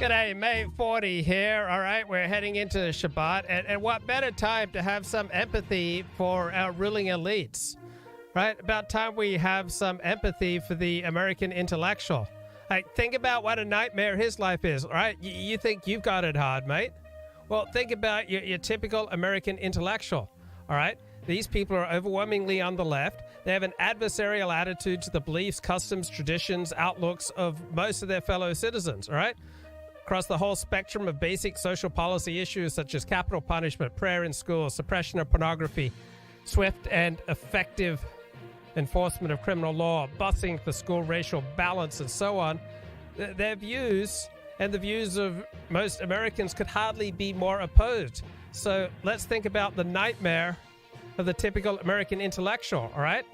G'day, May 40 here. All right, we're heading into Shabbat, and what better time to have some empathy for our ruling elites, right? About time we have some empathy for the American intellectual. Like, think about what a nightmare his life is, right? You think you've got it hard, mate? Well, think about your typical American intellectual, all right? These people are overwhelmingly on the left. They have an adversarial attitude to the beliefs, customs, traditions, outlooks of most of their fellow citizens, all right? Across the whole spectrum of basic social policy issues such as capital punishment, prayer in schools, suppression of pornography, swift and effective enforcement of criminal law, busing for school racial balance, and so on, their views and the views of most Americans could hardly be more opposed. So let's think about the nightmare of the typical American intellectual, all right?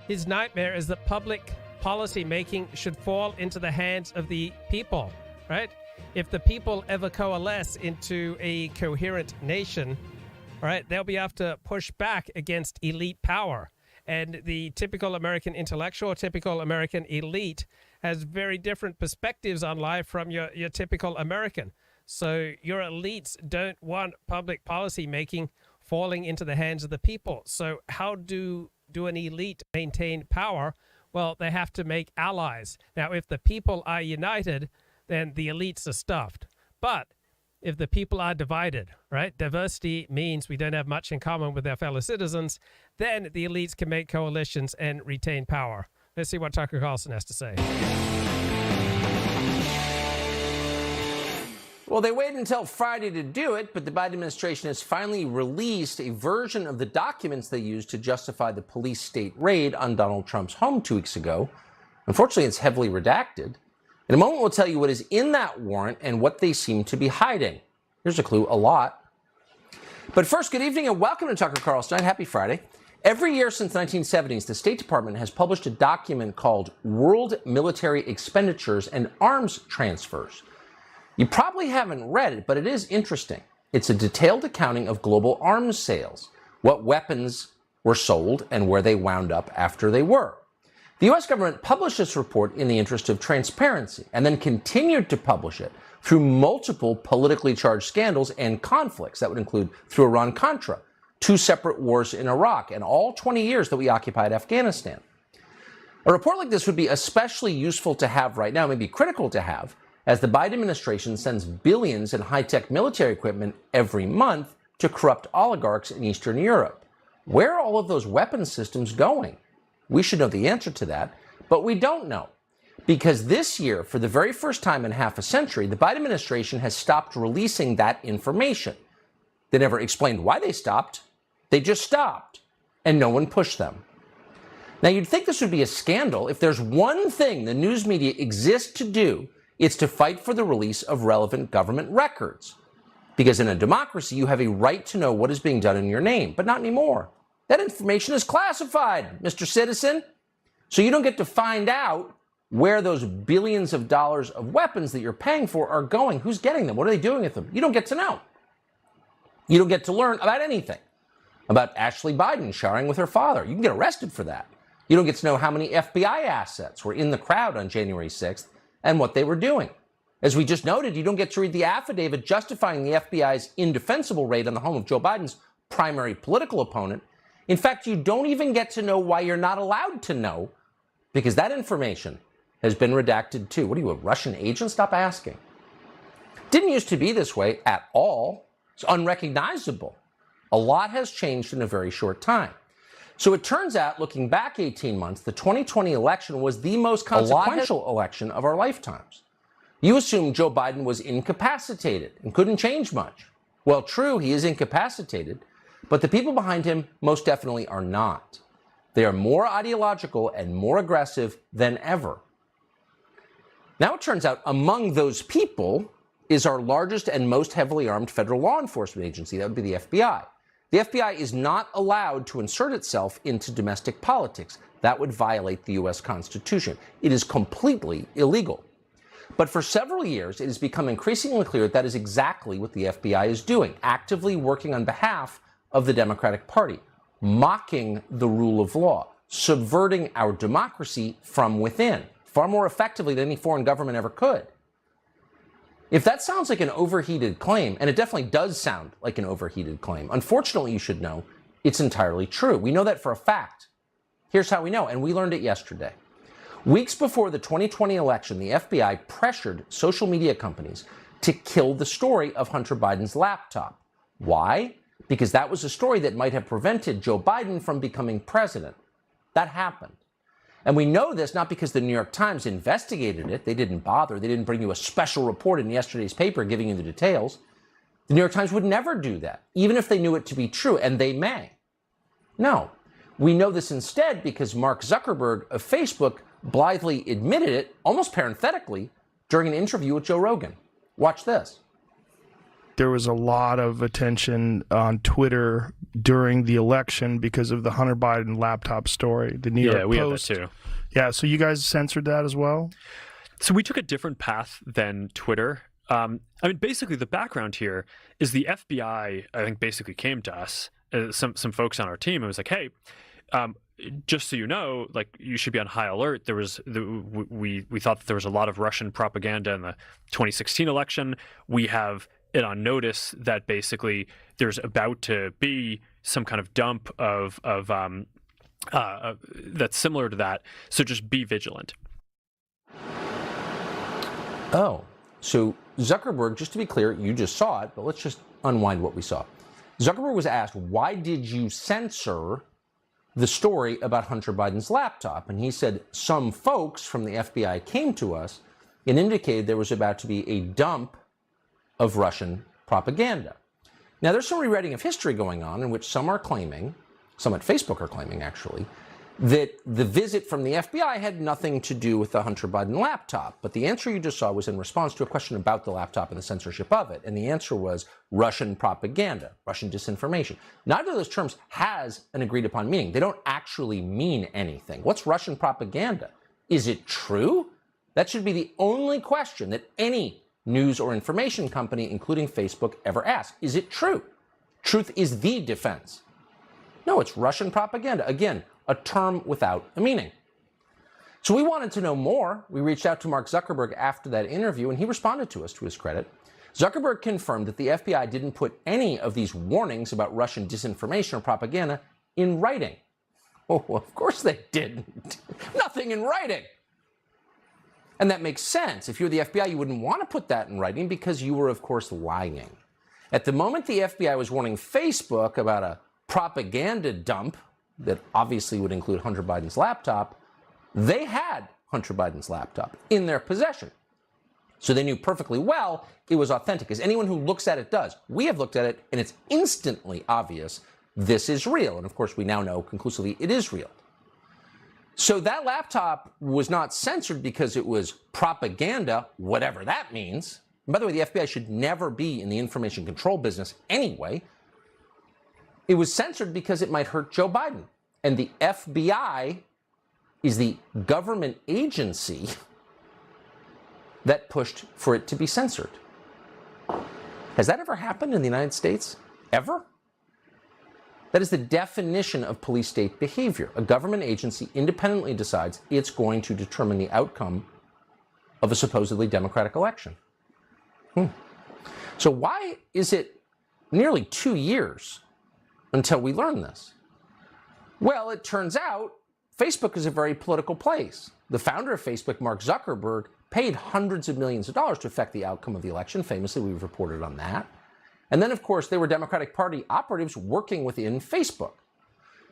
His nightmare is that public policy making should fall into the hands of the people, right? If the people ever coalesce into a coherent nation, all right, they'll be able to push back against elite power. And the typical American intellectual, typical American elite has very different perspectives on life from your typical American. So your elites don't want public policy making falling into the hands of the people. So how do an elite maintain power? Well, they have to make allies. Now, if the people are united, then the elites are stuffed. But if the people are divided, right? Diversity means we don't have much in common with our fellow citizens. Then the elites can make coalitions and retain power. Let's see what Tucker Carlson has to say. Well, they waited until Friday to do it, but the Biden administration has finally released a version of the documents they used to justify the police state raid on Donald Trump's home 2 weeks ago. Unfortunately, it's heavily redacted. In a moment, we'll tell you what is in that warrant and what they seem to be hiding. Here's a clue, a lot. But first, good evening and welcome to Tucker Carlson. Happy Friday. Every year since the 1970s, the State Department has published a document called World Military Expenditures and Arms Transfers. You probably haven't read it, but it is interesting. It's a detailed accounting of global arms sales, what weapons were sold and where they wound up after they were. The U.S. government published this report in the interest of transparency and then continued to publish it through multiple politically charged scandals and conflicts. That would include through Iran-Contra, 2 separate wars in Iraq, and all 20 years that we occupied Afghanistan. A report like this would be especially useful to have right now, maybe critical to have, as the Biden administration sends billions in high-tech military equipment every month to corrupt oligarchs in Eastern Europe. Where are all of those weapons systems going? We should know the answer to that, but we don't know. Because this year, for the very first time in half a century, the Biden administration has stopped releasing that information. They never explained why they stopped. They just stopped, and no one pushed them. Now, you'd think this would be a scandal. If there's one thing the news media exists to do, it's to fight for the release of relevant government records. Because in a democracy, you have a right to know what is being done in your name, but not anymore. That information is classified, Mr. Citizen. So you don't get to find out where those billions of dollars of weapons that you're paying for are going. Who's getting them? What are they doing with them? You don't get to know. You don't get to learn about anything. About Ashley Biden showering with her father. You can get arrested for that. You don't get to know how many FBI assets were in the crowd on January 6th and what they were doing. As we just noted, you don't get to read the affidavit justifying the FBI's indefensible raid on the home of Joe Biden's primary political opponent. In fact, you don't even get to know why you're not allowed to know, because that information has been redacted too. What are you, a Russian agent? Stop asking. Didn't used to be this way at all. It's unrecognizable. A lot has changed in a very short time. So it turns out, looking back 18 months, the 2020 election was the most consequential election of our lifetimes. You assume Joe Biden was incapacitated and couldn't change much. Well, true, he is incapacitated, but the people behind him most definitely are not. They are more ideological and more aggressive than ever. Now it turns out among those people is our largest and most heavily armed federal law enforcement agency. That would be the FBI. The FBI is not allowed to insert itself into domestic politics. That would violate the U.S. Constitution. It is completely illegal. But for several years, it has become increasingly clear that is exactly what the FBI is doing, actively working on behalf of the Democratic Party, mocking the rule of law, subverting our democracy from within, far more effectively than any foreign government ever could. If that sounds like an overheated claim, and it definitely does sound like an overheated claim, unfortunately, you should know it's entirely true. We know that for a fact. Here's how we know, and we learned it yesterday. Weeks before the 2020 election, the FBI pressured social media companies to kill the story of Hunter Biden's laptop. Why? Because that was a story that might have prevented Joe Biden from becoming president. That happened. And we know this not because the New York Times investigated it. They didn't bother. They didn't bring you a special report in yesterday's paper giving you the details. The New York Times would never do that, even if they knew it to be true, and they may. No. We know this instead because Mark Zuckerberg of Facebook blithely admitted it, almost parenthetically, during an interview with Joe Rogan. Watch this. There was a lot of attention on Twitter during the election because of the Hunter Biden laptop story. The New York Post. Yeah, we had that too. Yeah, so you guys censored that as well? So we took a different path than Twitter. Basically the background here is the FBI, I think, basically came to us, some folks on our team, and was like, hey, just so you know, like, you should be on high alert. We thought that there was a lot of Russian propaganda in the 2016 election. We have it on notice that basically there's about to be some kind of dump of that's similar to that. So just be vigilant. Oh, so Zuckerberg, just to be clear, you just saw it, but let's just unwind what we saw. Zuckerberg was asked, why did you censor the story about Hunter Biden's laptop? And he said, some folks from the FBI came to us and indicated there was about to be a dump of Russian propaganda. Now, there's some rewriting of history going on in which some are claiming, some at Facebook are claiming actually, that the visit from the FBI had nothing to do with the Hunter Biden laptop. But the answer you just saw was in response to a question about the laptop and the censorship of it. And the answer was Russian propaganda, Russian disinformation. Neither of those terms has an agreed upon meaning. They don't actually mean anything. What's Russian propaganda? Is it true? That should be the only question that any news or information company, including Facebook, ever asks. Is it true? Truth is the defense. No, it's Russian propaganda. Again, a term without a meaning. So we wanted to know more. We reached out to Mark Zuckerberg after that interview, and he responded to us, to his credit. Zuckerberg confirmed that the FBI didn't put any of these warnings about Russian disinformation or propaganda in writing. Oh, well, of course they didn't. Nothing in writing. And that makes sense. If you're the FBI, you wouldn't want to put that in writing because you were, of course, lying. At the moment the FBI was warning Facebook about a propaganda dump that obviously would include Hunter Biden's laptop, they had Hunter Biden's laptop in their possession. So they knew perfectly well it was authentic, as anyone who looks at it does. We have looked at it, and it's instantly obvious this is real. And of course, we now know conclusively it is real. So that laptop was not censored because it was propaganda, whatever that means. And by the way, the FBI should never be in the information control business anyway. It was censored because it might hurt Joe Biden. And the FBI is the government agency that pushed for it to be censored. Has that ever happened in the United States? Ever? That is the definition of police state behavior. A government agency independently decides it's going to determine the outcome of a supposedly democratic election. So why is it nearly 2 years until we learn this? Well, it turns out Facebook is a very political place. The founder of Facebook, Mark Zuckerberg, paid hundreds of millions of dollars to affect the outcome of the election. Famously, we've reported on that. And then, of course, there were Democratic Party operatives working within Facebook.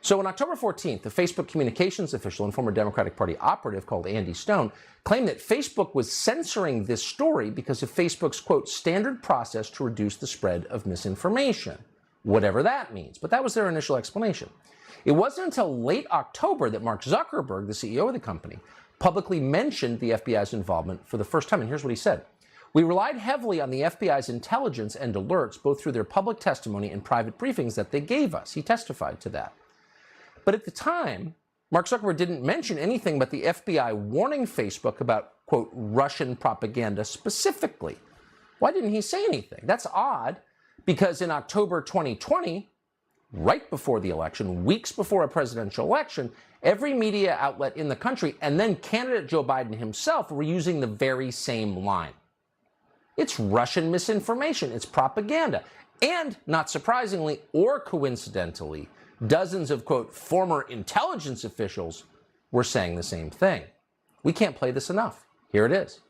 So on October 14th, the Facebook communications official and former Democratic Party operative called Andy Stone claimed that Facebook was censoring this story because of Facebook's, quote, standard process to reduce the spread of misinformation, whatever that means. But that was their initial explanation. It wasn't until late October that Mark Zuckerberg, the CEO of the company, publicly mentioned the FBI's involvement for the first time. And here's what he said. We relied heavily on the FBI's intelligence and alerts, both through their public testimony and private briefings that they gave us. He testified to that. But at the time, Mark Zuckerberg didn't mention anything about the FBI warning Facebook about, quote, Russian propaganda specifically. Why didn't he say anything? That's odd, because in October 2020, right before the election, weeks before a presidential election, every media outlet in the country and then candidate Joe Biden himself were using the very same line. It's Russian misinformation. It's propaganda. And not surprisingly or coincidentally, dozens of, quote, former intelligence officials were saying the same thing. We can't play this enough. Here it is.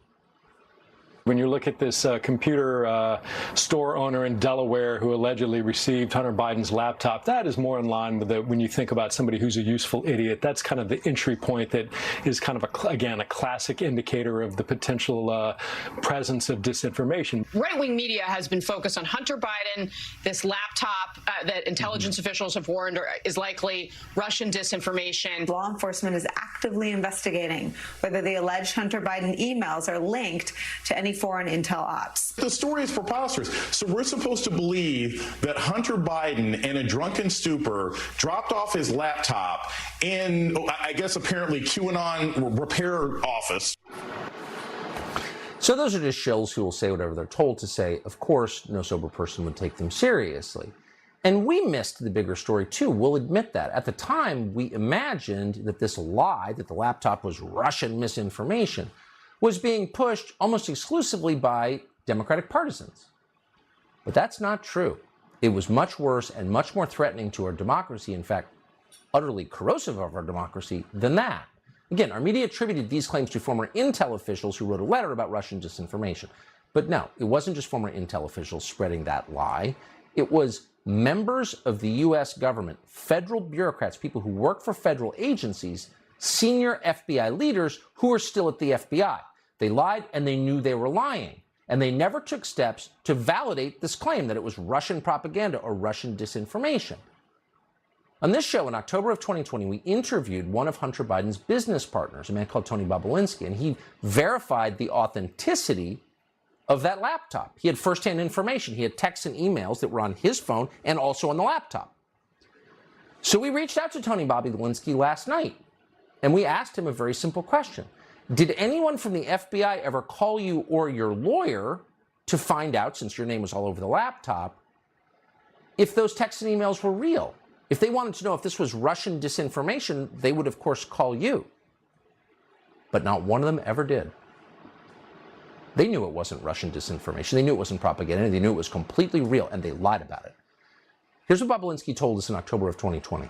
When you look at this computer store owner in Delaware who allegedly received Hunter Biden's laptop, that is more in line with when you think about somebody who's a useful idiot. That's kind of the entry point that is kind of, again, a classic indicator of the potential presence of disinformation. Right-wing media has been focused on Hunter Biden, this laptop that intelligence officials have warned is likely Russian disinformation. Law enforcement is actively investigating whether the alleged Hunter Biden emails are linked to any foreign intel ops. The story is preposterous. So we're supposed to believe that Hunter Biden, in a drunken stupor, dropped off his laptop in, I guess, apparently QAnon repair office. So those are just shills who will say whatever they're told to say. Of course, no sober person would take them seriously. And we missed the bigger story, too. We'll admit that. At the time, we imagined that this lie, that the laptop was Russian misinformation, was being pushed almost exclusively by Democratic partisans. But that's not true. It was much worse and much more threatening to our democracy, in fact, utterly corrosive of our democracy, than that. Again, our media attributed these claims to former intel officials who wrote a letter about Russian disinformation. But no, it wasn't just former intel officials spreading that lie. It was members of the U.S. government, federal bureaucrats, people who work for federal agencies, senior FBI leaders who are still at the FBI. They lied and they knew they were lying. And they never took steps to validate this claim that it was Russian propaganda or Russian disinformation. On this show in October of 2020, we interviewed one of Hunter Biden's business partners, a man called Tony Bobulinski, and he verified the authenticity of that laptop. He had firsthand information. He had texts and emails that were on his phone and also on the laptop. So we reached out to Tony Bobulinski last night, and we asked him a very simple question. Did anyone from the FBI ever call you or your lawyer to find out, since your name was all over the laptop, if those texts and emails were real? If they wanted to know if this was Russian disinformation, they would, of course, call you. But not one of them ever did. They knew it wasn't Russian disinformation. They knew it wasn't propaganda. They knew it was completely real, and they lied about it. Here's what Bobulinski told us in October of 2020.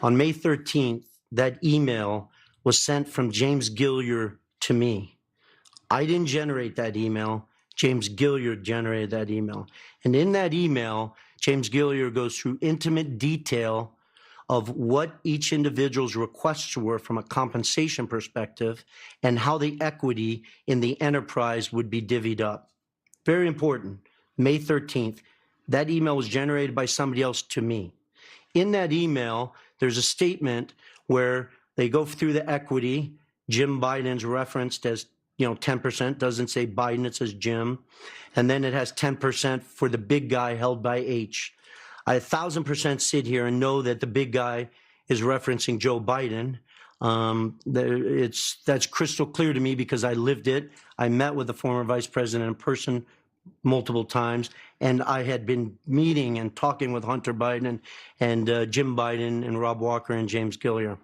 On May 13th, that email was sent from James Gilliard to me. I didn't generate that email. James Gilliard generated that email. And in that email, James Gilliard goes through intimate detail of what each individual's requests were from a compensation perspective and how the equity in the enterprise would be divvied up. Very important. May 13th, that email was generated by somebody else to me. In that email, there's a statement where they go through the equity. Jim Biden's referenced as 10%, doesn't say Biden, it says Jim. And then it has 10% for the big guy held by H. I 1,000% sit here and know that the big guy is referencing Joe Biden. That's crystal clear to me because I lived it. I met with the former vice president in person multiple times, and I had been meeting and talking with Hunter Biden and Jim Biden and Rob Walker and James Gilliard.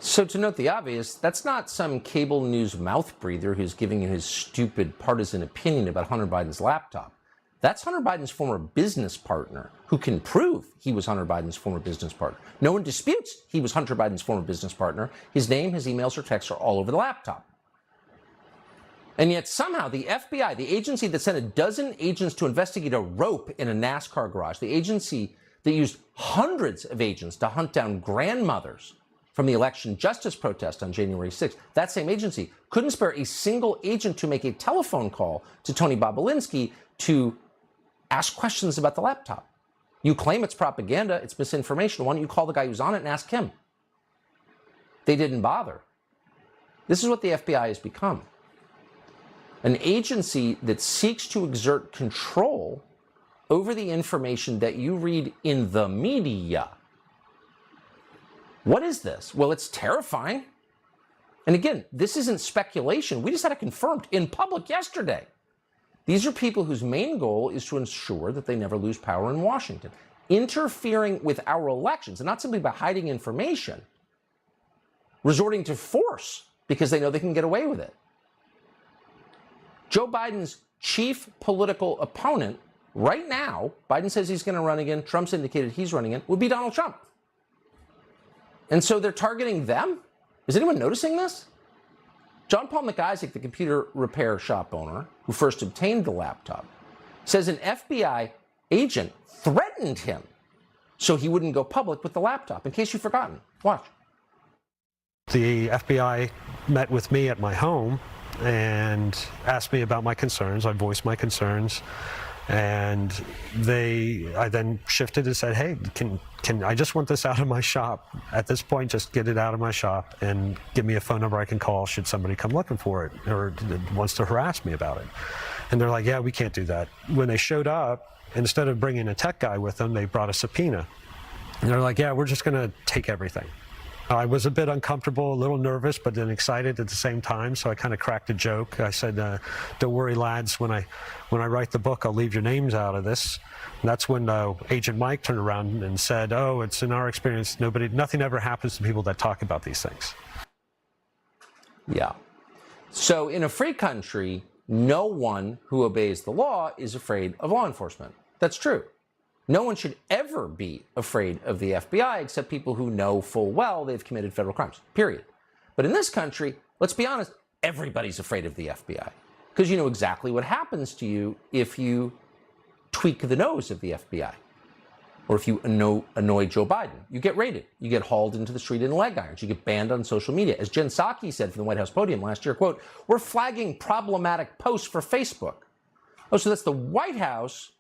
So to note the obvious, that's not some cable news mouth breather who's giving you his stupid partisan opinion about Hunter Biden's laptop. That's Hunter Biden's former business partner who can prove he was Hunter Biden's former business partner. No one disputes he was Hunter Biden's former business partner. His name, his emails, or texts are all over the laptop. And yet somehow the FBI, the agency that sent a dozen agents to investigate a rope in a NASCAR garage, the agency that used hundreds of agents to hunt down grandmothers from the election justice protest on January 6th, that same agency couldn't spare a single agent to make a telephone call to Tony Bobulinski to ask questions about the laptop. You claim it's propaganda, it's misinformation. Why don't you call the guy who's on it and ask him? They didn't bother. This is what the FBI has become. An agency that seeks to exert control over the information that you read in the media. What is this? Well, it's terrifying. And again, this isn't speculation. We just had it confirmed in public yesterday. These are people whose main goal is to ensure that they never lose power in Washington, interfering with our elections, and not simply by hiding information, resorting to force because they know they can get away with it. Joe Biden's chief political opponent right now, Biden says he's going to run again, Trump's indicated he's running again, would be Donald Trump. And so they're targeting them? Is anyone noticing this? John Paul McIsaac, the computer repair shop owner who first obtained the laptop, says an FBI agent threatened him so he wouldn't go public with the laptop. In case you've forgotten, watch. The FBI met with me at my home and asked me about my concerns. I voiced my concerns, and I then shifted and said, hey, can I just want this out of my shop at this point? Just get it out of my shop and give me a phone number I can call should somebody come looking for it or wants to harass me about it. And they're like, yeah, we can't do that. When they showed up, instead of bringing a tech guy with them, they brought a subpoena. And they're like, yeah, we're just going to take everything. I was a bit uncomfortable, a little nervous, but then excited at the same time. So I kind of cracked a joke. I said, don't worry, lads, when I write the book, I'll leave your names out of this. And that's when Agent Mike turned around and said, oh, it's in our experience, nothing ever happens to people that talk about these things. Yeah. So in a free country, no one who obeys the law is afraid of law enforcement. That's true. No one should ever be afraid of the FBI except people who know full well they've committed federal crimes, period. But in this country, let's be honest, everybody's afraid of the FBI because you know exactly what happens to you if you tweak the nose of the FBI or if you annoy Joe Biden. You get raided. You get hauled into the street in leg irons. You get banned on social media. As Jen Psaki said from the White House podium last year, quote, we're flagging problematic posts for Facebook. Oh, so that's the White House,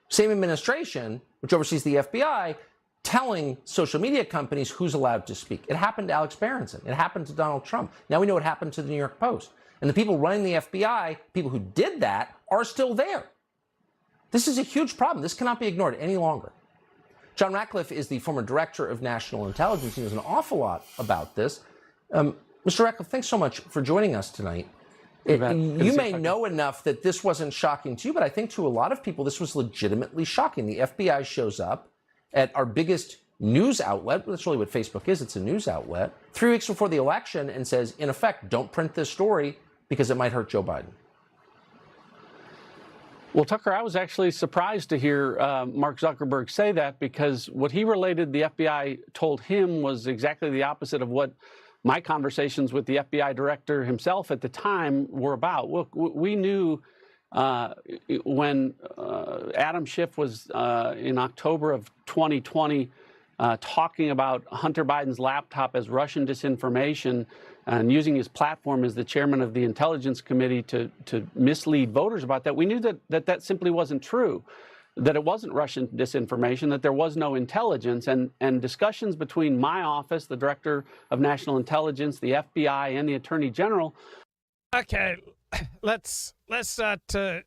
same administration, which oversees the FBI, telling social media companies who's allowed to speak. It happened to Alex Berenson. It happened to Donald Trump. Now we know what happened to the New York Post. And the people running the FBI, people who did that, are still there. This is a huge problem. This cannot be ignored any longer. John Ratcliffe is the former director of national intelligence. He knows an awful lot about this. Mr. Ratcliffe, thanks so much for joining us tonight. You may know enough that this wasn't shocking to you, but I think to a lot of people, this was legitimately shocking. The FBI shows up at our biggest news outlet. That's really what Facebook is. It's a news outlet. 3 weeks before the election and says, in effect, don't print this story because it might hurt Joe Biden. Well, Tucker, I was actually surprised to hear Mark Zuckerberg say that because what he related the FBI told him was exactly the opposite of what my conversations with the FBI director himself at the time were about. Look, we knew when Adam Schiff was in October of 2020 talking about Hunter Biden's laptop as Russian disinformation and using his platform as the chairman of the Intelligence Committee to mislead voters about that. We knew that simply wasn't true, that it wasn't Russian disinformation, that there was no intelligence, and discussions between my office, the Director of National Intelligence, the FBI, and the Attorney General. Okay, let's start to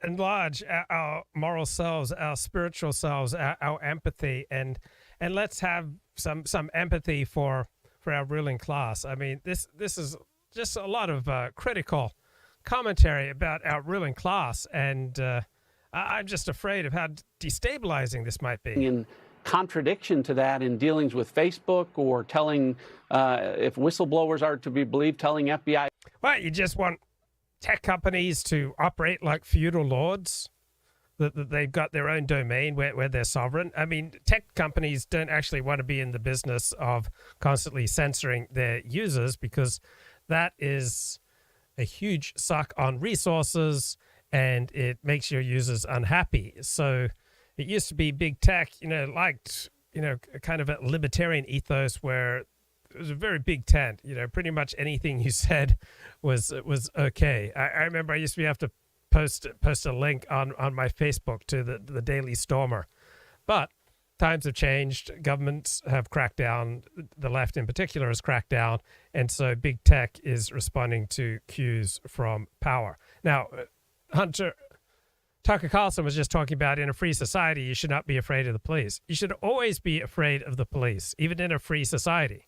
enlarge our moral selves, our spiritual selves, our empathy, and let's have some empathy for our ruling class. I mean, this is just a lot of critical commentary about our ruling class, and I'm just afraid of how destabilizing this might be. In contradiction to that, in dealings with Facebook or telling, if whistleblowers are to be believed, telling FBI. Well, you just want tech companies to operate like feudal lords, that they've got their own domain where they're sovereign. I mean, tech companies don't actually want to be in the business of constantly censoring their users because that is a huge suck on resources and it makes your users unhappy. So it used to be big tech, liked, kind of a libertarian ethos where it was a very big tent. Pretty much anything you said was okay. I remember I used to have to post a link on my Facebook to the Daily Stormer. But times have changed. Governments have cracked down. The left in particular has cracked down. And so big tech is responding to cues from power. Now, Tucker Carlson was just talking about in a free society, you should not be afraid of the police. You should always be afraid of the police, even in a free society,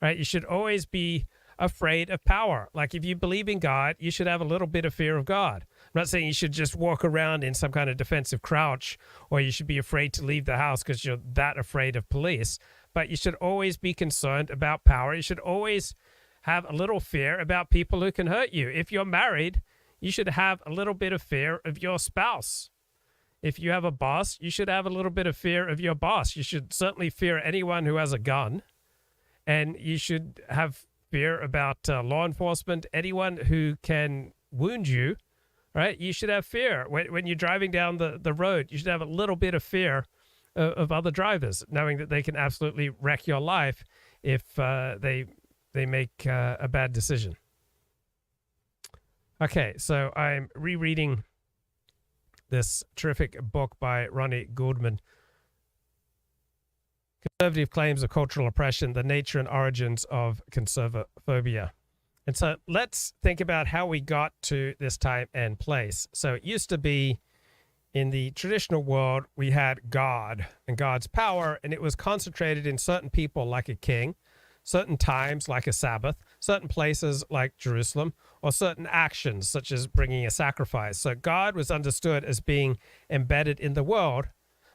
right? You should always be afraid of power. Like if you believe in God, you should have a little bit of fear of God. I'm not saying you should just walk around in some kind of defensive crouch or you should be afraid to leave the house because you're that afraid of police, but you should always be concerned about power. You should always have a little fear about people who can hurt you. If you're married, you should have a little bit of fear of your spouse. If you have a boss, you should have a little bit of fear of your boss. You should certainly fear anyone who has a gun. And you should have fear about law enforcement, anyone who can wound you, right? You should have fear. When you're driving down the road, you should have a little bit of fear of other drivers, knowing that they can absolutely wreck your life if they make a bad decision. Okay, so I'm rereading this terrific book by Ronnie Goldman, Conservative Claims of Cultural Oppression, The Nature and Origins of Conservaphobia. And so let's think about how we got to this time and place. So it used to be in the traditional world, we had God and God's power, and it was concentrated in certain people like a king, certain times like a Sabbath, certain places like Jerusalem, or certain actions such as bringing a sacrifice. So God was understood as being embedded in the world,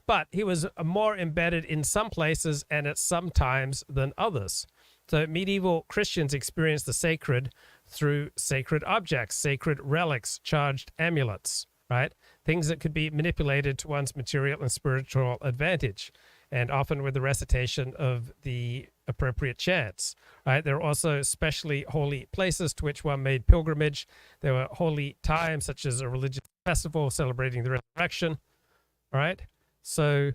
but he was more embedded in some places and at some times than others. So medieval Christians experienced the sacred through sacred objects, sacred relics, charged amulets, right? Things that could be manipulated to one's material and spiritual advantage, and often with the recitation of the appropriate chants, right? There were also specially holy places to which one made pilgrimage. There were holy times such as a religious festival celebrating the resurrection, all right? So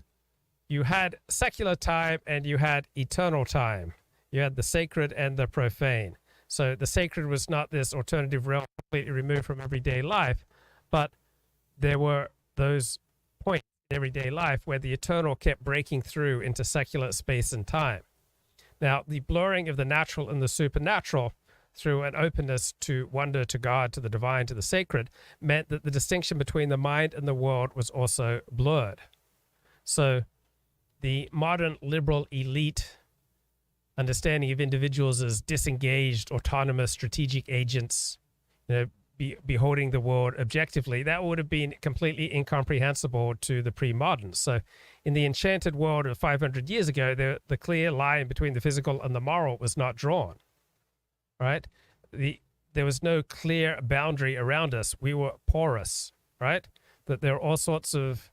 you had secular time and you had eternal time. You had the sacred and the profane. So the sacred was not this alternative realm completely removed from everyday life, but there were those points in everyday life where the eternal kept breaking through into secular space and time. Now, the blurring of the natural and the supernatural through an openness to wonder, to God, to the divine, to the sacred, meant that the distinction between the mind and the world was also blurred. So the modern liberal elite understanding of individuals as disengaged, autonomous, strategic agents, beholding the world objectively, that would have been completely incomprehensible to the pre-moderns. So in the enchanted world of 500 years ago, the clear line between the physical and the moral was not drawn, right? There was no clear boundary around us. We were porous, right? That there are all sorts of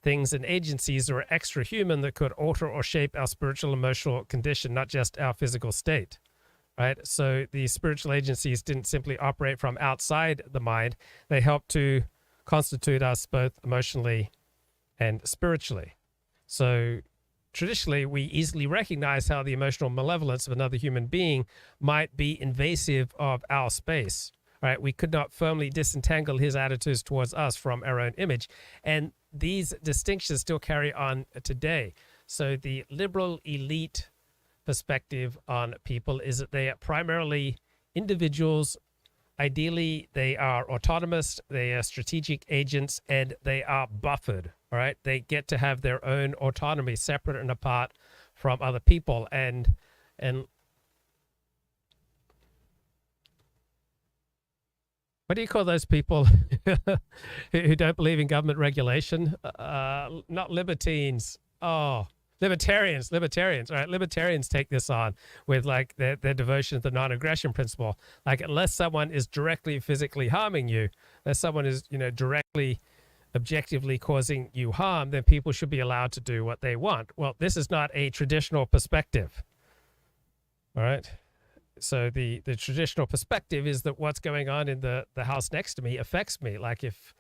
things and agencies that were extra human that could alter or shape our spiritual emotional condition, not just our physical state, right? So the spiritual agencies didn't simply operate from outside the mind. They helped to constitute us both emotionally and spiritually. So traditionally, we easily recognize how the emotional malevolence of another human being might be invasive of our space, right? We could not firmly disentangle his attitudes towards us from our own image. And these distinctions still carry on today. So the liberal elite perspective on people is that they are primarily individuals. Ideally, they are autonomous, they are strategic agents, and they are buffered, all right? They get to have their own autonomy separate and apart from other people. And what do you call those people who don't believe in government regulation? Not libertines. Oh, libertarians. All right, libertarians take this on with like their devotion to the non-aggression principle. Like unless someone is directly physically harming you, unless someone is directly, objectively causing you harm, then people should be allowed to do what they want. Well, this is not a traditional perspective. All right. So the traditional perspective is that what's going on in the house next to me affects me. Like if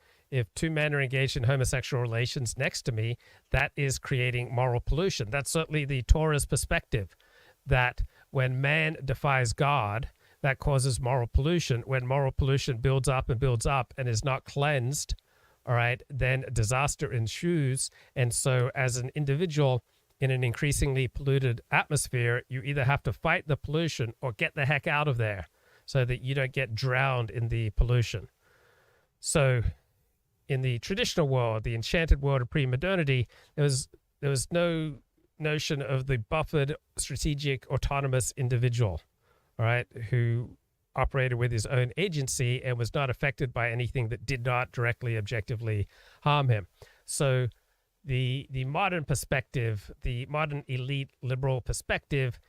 two men are engaged in homosexual relations next to me, that is creating moral pollution. That's certainly the Torah's perspective, that when man defies God, that causes moral pollution. When moral pollution builds up and is not cleansed, all right, then disaster ensues. And so as an individual in an increasingly polluted atmosphere, you either have to fight the pollution or get the heck out of there so that you don't get drowned in the pollution. So in the traditional world, the enchanted world of pre-modernity, there was no notion of the buffered, strategic, autonomous individual, all right, who operated with his own agency and was not affected by anything that did not directly, objectively harm him. So the modern perspective, the modern elite liberal perspective,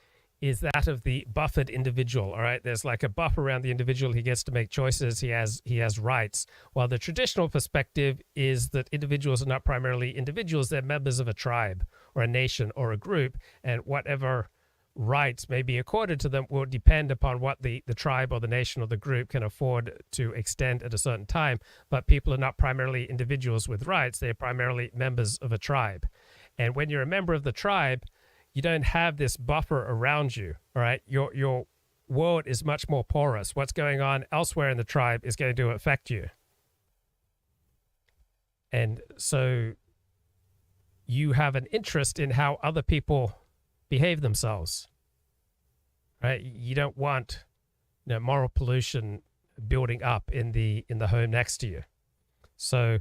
is that of the buffered individual. All right, there's like a buffer around the individual. He gets to make choices. He has rights. While the traditional perspective is that individuals are not primarily individuals; they're members of a tribe or a nation or a group, and whatever rights may be accorded to them will depend upon what the tribe or the nation or the group can afford to extend at a certain time. But people are not primarily individuals with rights. They're primarily members of a tribe. And when you're a member of the tribe, you don't have this buffer around you, all right? Your world is much more porous. What's going on elsewhere in the tribe is going to affect you. And so you have an interest in how other people behave themselves, right? You don't want, moral pollution building up in the home next to you. So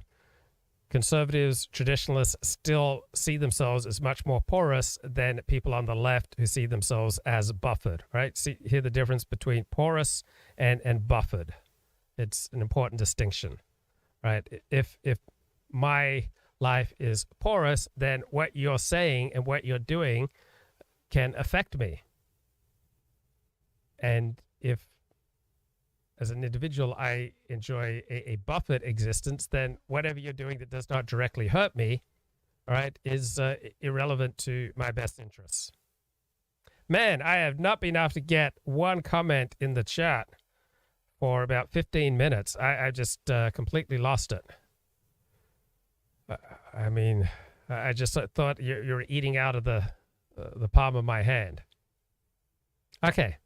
conservatives, traditionalists still see themselves as much more porous than people on the left who see themselves as buffered, right? See, hear the difference between porous and buffered. It's an important distinction, right? If my life is porous, then what you're saying and what you're doing can affect me. And if, as an individual, I enjoy a buffered existence, then whatever you're doing that does not directly hurt me, all right, is irrelevant to my best interests. Man, I have not been able to get one comment in the chat for about 15 minutes. I just completely lost it. I mean, I just thought you're eating out of the palm of my hand. Okay.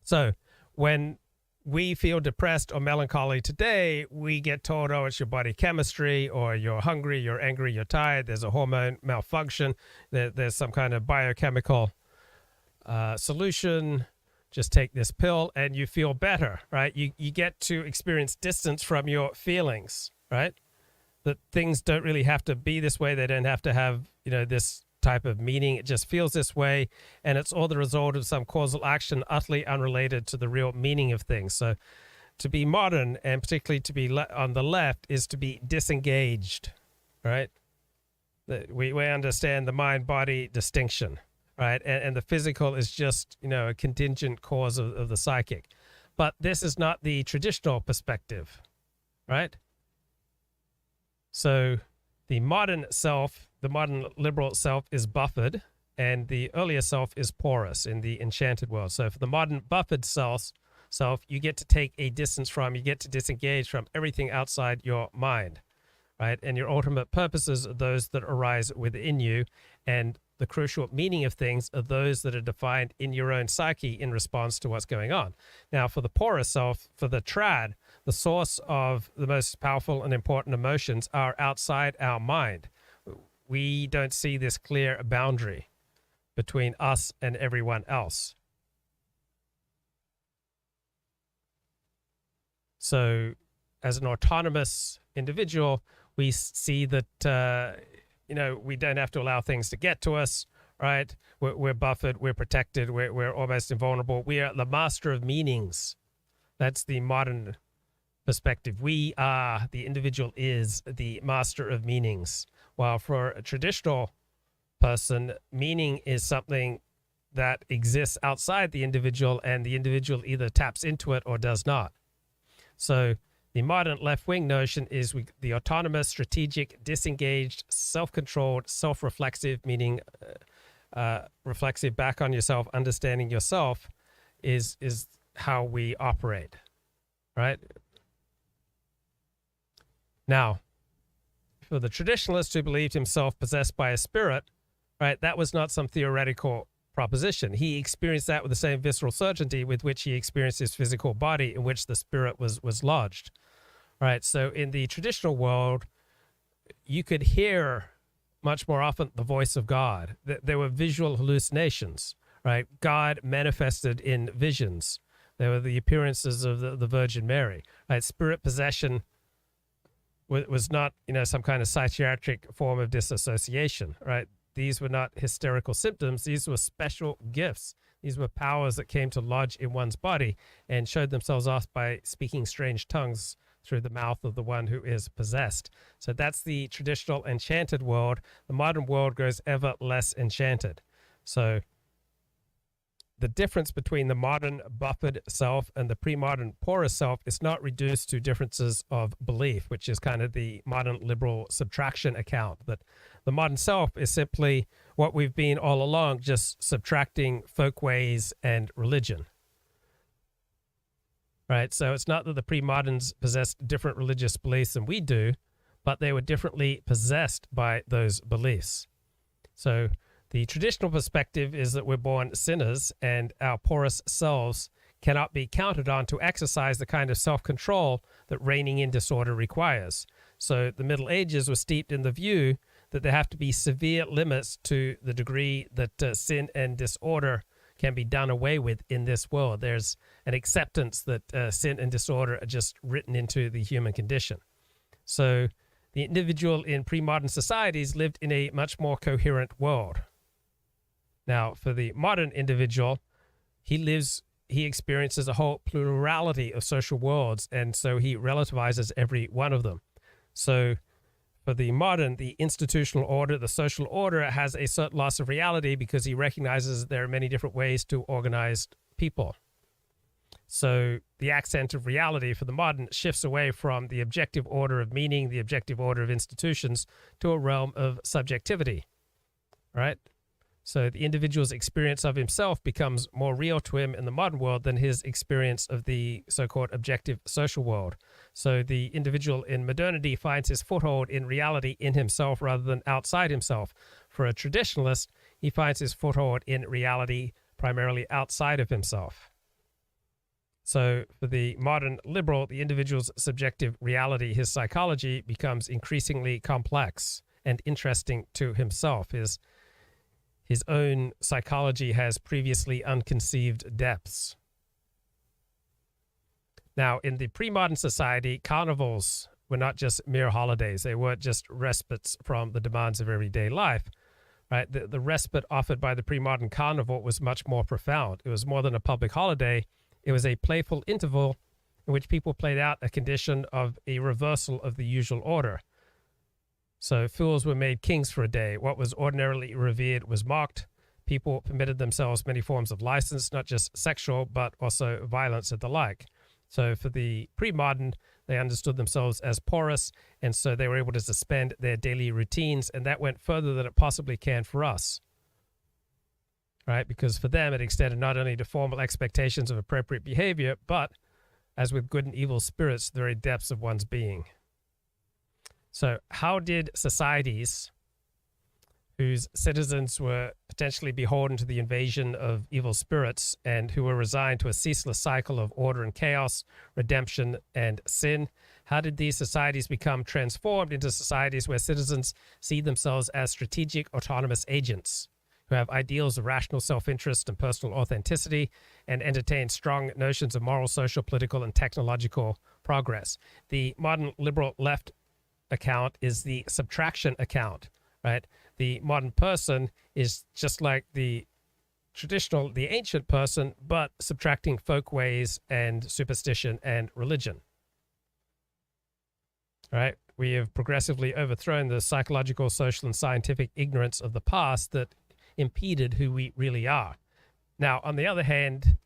So when we feel depressed or melancholy today, we get told, oh, it's your body chemistry, or you're hungry, you're angry, you're tired, there's a hormone malfunction, there's some kind of biochemical solution. Just take this pill and you feel better, right? You get to experience distance from your feelings, right? That things don't really have to be this way. They don't have to have, this type of meaning. It just feels this way, and it's all the result of some causal action utterly unrelated to the real meaning of things. So to be modern, and particularly to be on the left, is to be disengaged, right? We understand the mind-body distinction, right? And the physical is just, a contingent cause of the psychic. But this is not the traditional perspective, right? So the modern self, the modern liberal self, is buffered, and the earlier self is porous in the enchanted world. So for the modern buffered self, you get to take a distance from, you get to disengage from everything outside your mind, right? And your ultimate purposes are those that arise within you, and the crucial meaning of things are those that are defined in your own psyche in response to what's going on. Now, for the porous self, for the trad, the source of the most powerful and important emotions are outside our mind. We don't see this clear boundary between us and everyone else. So as an autonomous individual, we see that, we don't have to allow things to get to us, right? We're buffered, we're protected, we're almost invulnerable. We are the master of meanings. That's the modern perspective. We are, the individual is the master of meanings. While for a traditional person, meaning is something that exists outside the individual, and the individual either taps into it or does not. So the modern left-wing notion is the autonomous, strategic, disengaged, self-controlled, self-reflexive, meaning reflexive back on yourself, understanding yourself, is how we operate, right? Now, for the traditionalist who believed himself possessed by a spirit, right, that was not some theoretical proposition. He experienced that with the same visceral certainty with which he experienced his physical body, in which the spirit was lodged. Right, so in the traditional world, you could hear much more often the voice of God. There were visual hallucinations, right? God manifested in visions. There were the appearances of the Virgin Mary, right? Spirit possession was not, some kind of psychiatric form of disassociation, right? These were not hysterical symptoms. These were special gifts. These were powers that came to lodge in one's body and showed themselves off by speaking strange tongues through the mouth of the one who is possessed. So that's the traditional enchanted world. The modern world grows ever less enchanted. So the difference between the modern buffered self and the pre-modern porous self is not reduced to differences of belief, which is kind of the modern liberal subtraction account. That the modern self is simply what we've been all along, just subtracting folkways and religion. Right? So it's not that the pre-moderns possessed different religious beliefs than we do, but they were differently possessed by those beliefs. So the traditional perspective is that we're born sinners and our porous selves cannot be counted on to exercise the kind of self-control that reigning in disorder requires. So the Middle Ages were steeped in the view that there have to be severe limits to the degree that sin and disorder can be done away with in this world. There's an acceptance that sin and disorder are just written into the human condition. So the individual in pre-modern societies lived in a much more coherent world. Now, for the modern individual, he experiences a whole plurality of social worlds, and so he relativizes every one of them. So for the modern, the institutional order, the social order, has a certain loss of reality because he recognizes there are many different ways to organize people. So the accent of reality for the modern shifts away from the objective order of meaning, the objective order of institutions, to a realm of subjectivity, right? So the individual's experience of himself becomes more real to him in the modern world than his experience of the so-called objective social world. So the individual in modernity finds his foothold in reality in himself rather than outside himself. For a traditionalist, he finds his foothold in reality primarily outside of himself. So for the modern liberal, the individual's subjective reality, his psychology, becomes increasingly complex and interesting to himself. His own psychology has previously unconceived depths. Now, in the pre-modern society, carnivals were not just mere holidays. They weren't just respites from the demands of everyday life. Right? The respite offered by the pre-modern carnival was much more profound. It was more than a public holiday. It was a playful interval in which people played out a condition of a reversal of the usual order. So fools were made kings for a day. What was ordinarily revered was mocked. People permitted themselves many forms of license, not just sexual, but also violence and the like. So for the pre-modern, they understood themselves as porous, and so they were able to suspend their daily routines, and that went further than it possibly can for us. Right? Because for them, it extended not only to formal expectations of appropriate behavior, but, as with good and evil spirits, the very depths of one's being. So how did societies whose citizens were potentially beholden to the invasion of evil spirits and who were resigned to a ceaseless cycle of order and chaos, redemption and sin, how did these societies become transformed into societies where citizens see themselves as strategic, autonomous agents who have ideals of rational self-interest and personal authenticity and entertain strong notions of moral, social, political, and technological progress? The modern liberal left account is the subtraction account, right? The modern person is just like the ancient person, but subtracting folkways and superstition and religion, right? We have progressively overthrown the psychological, social, and scientific ignorance of the past that impeded who we really are. Now, on the other hand,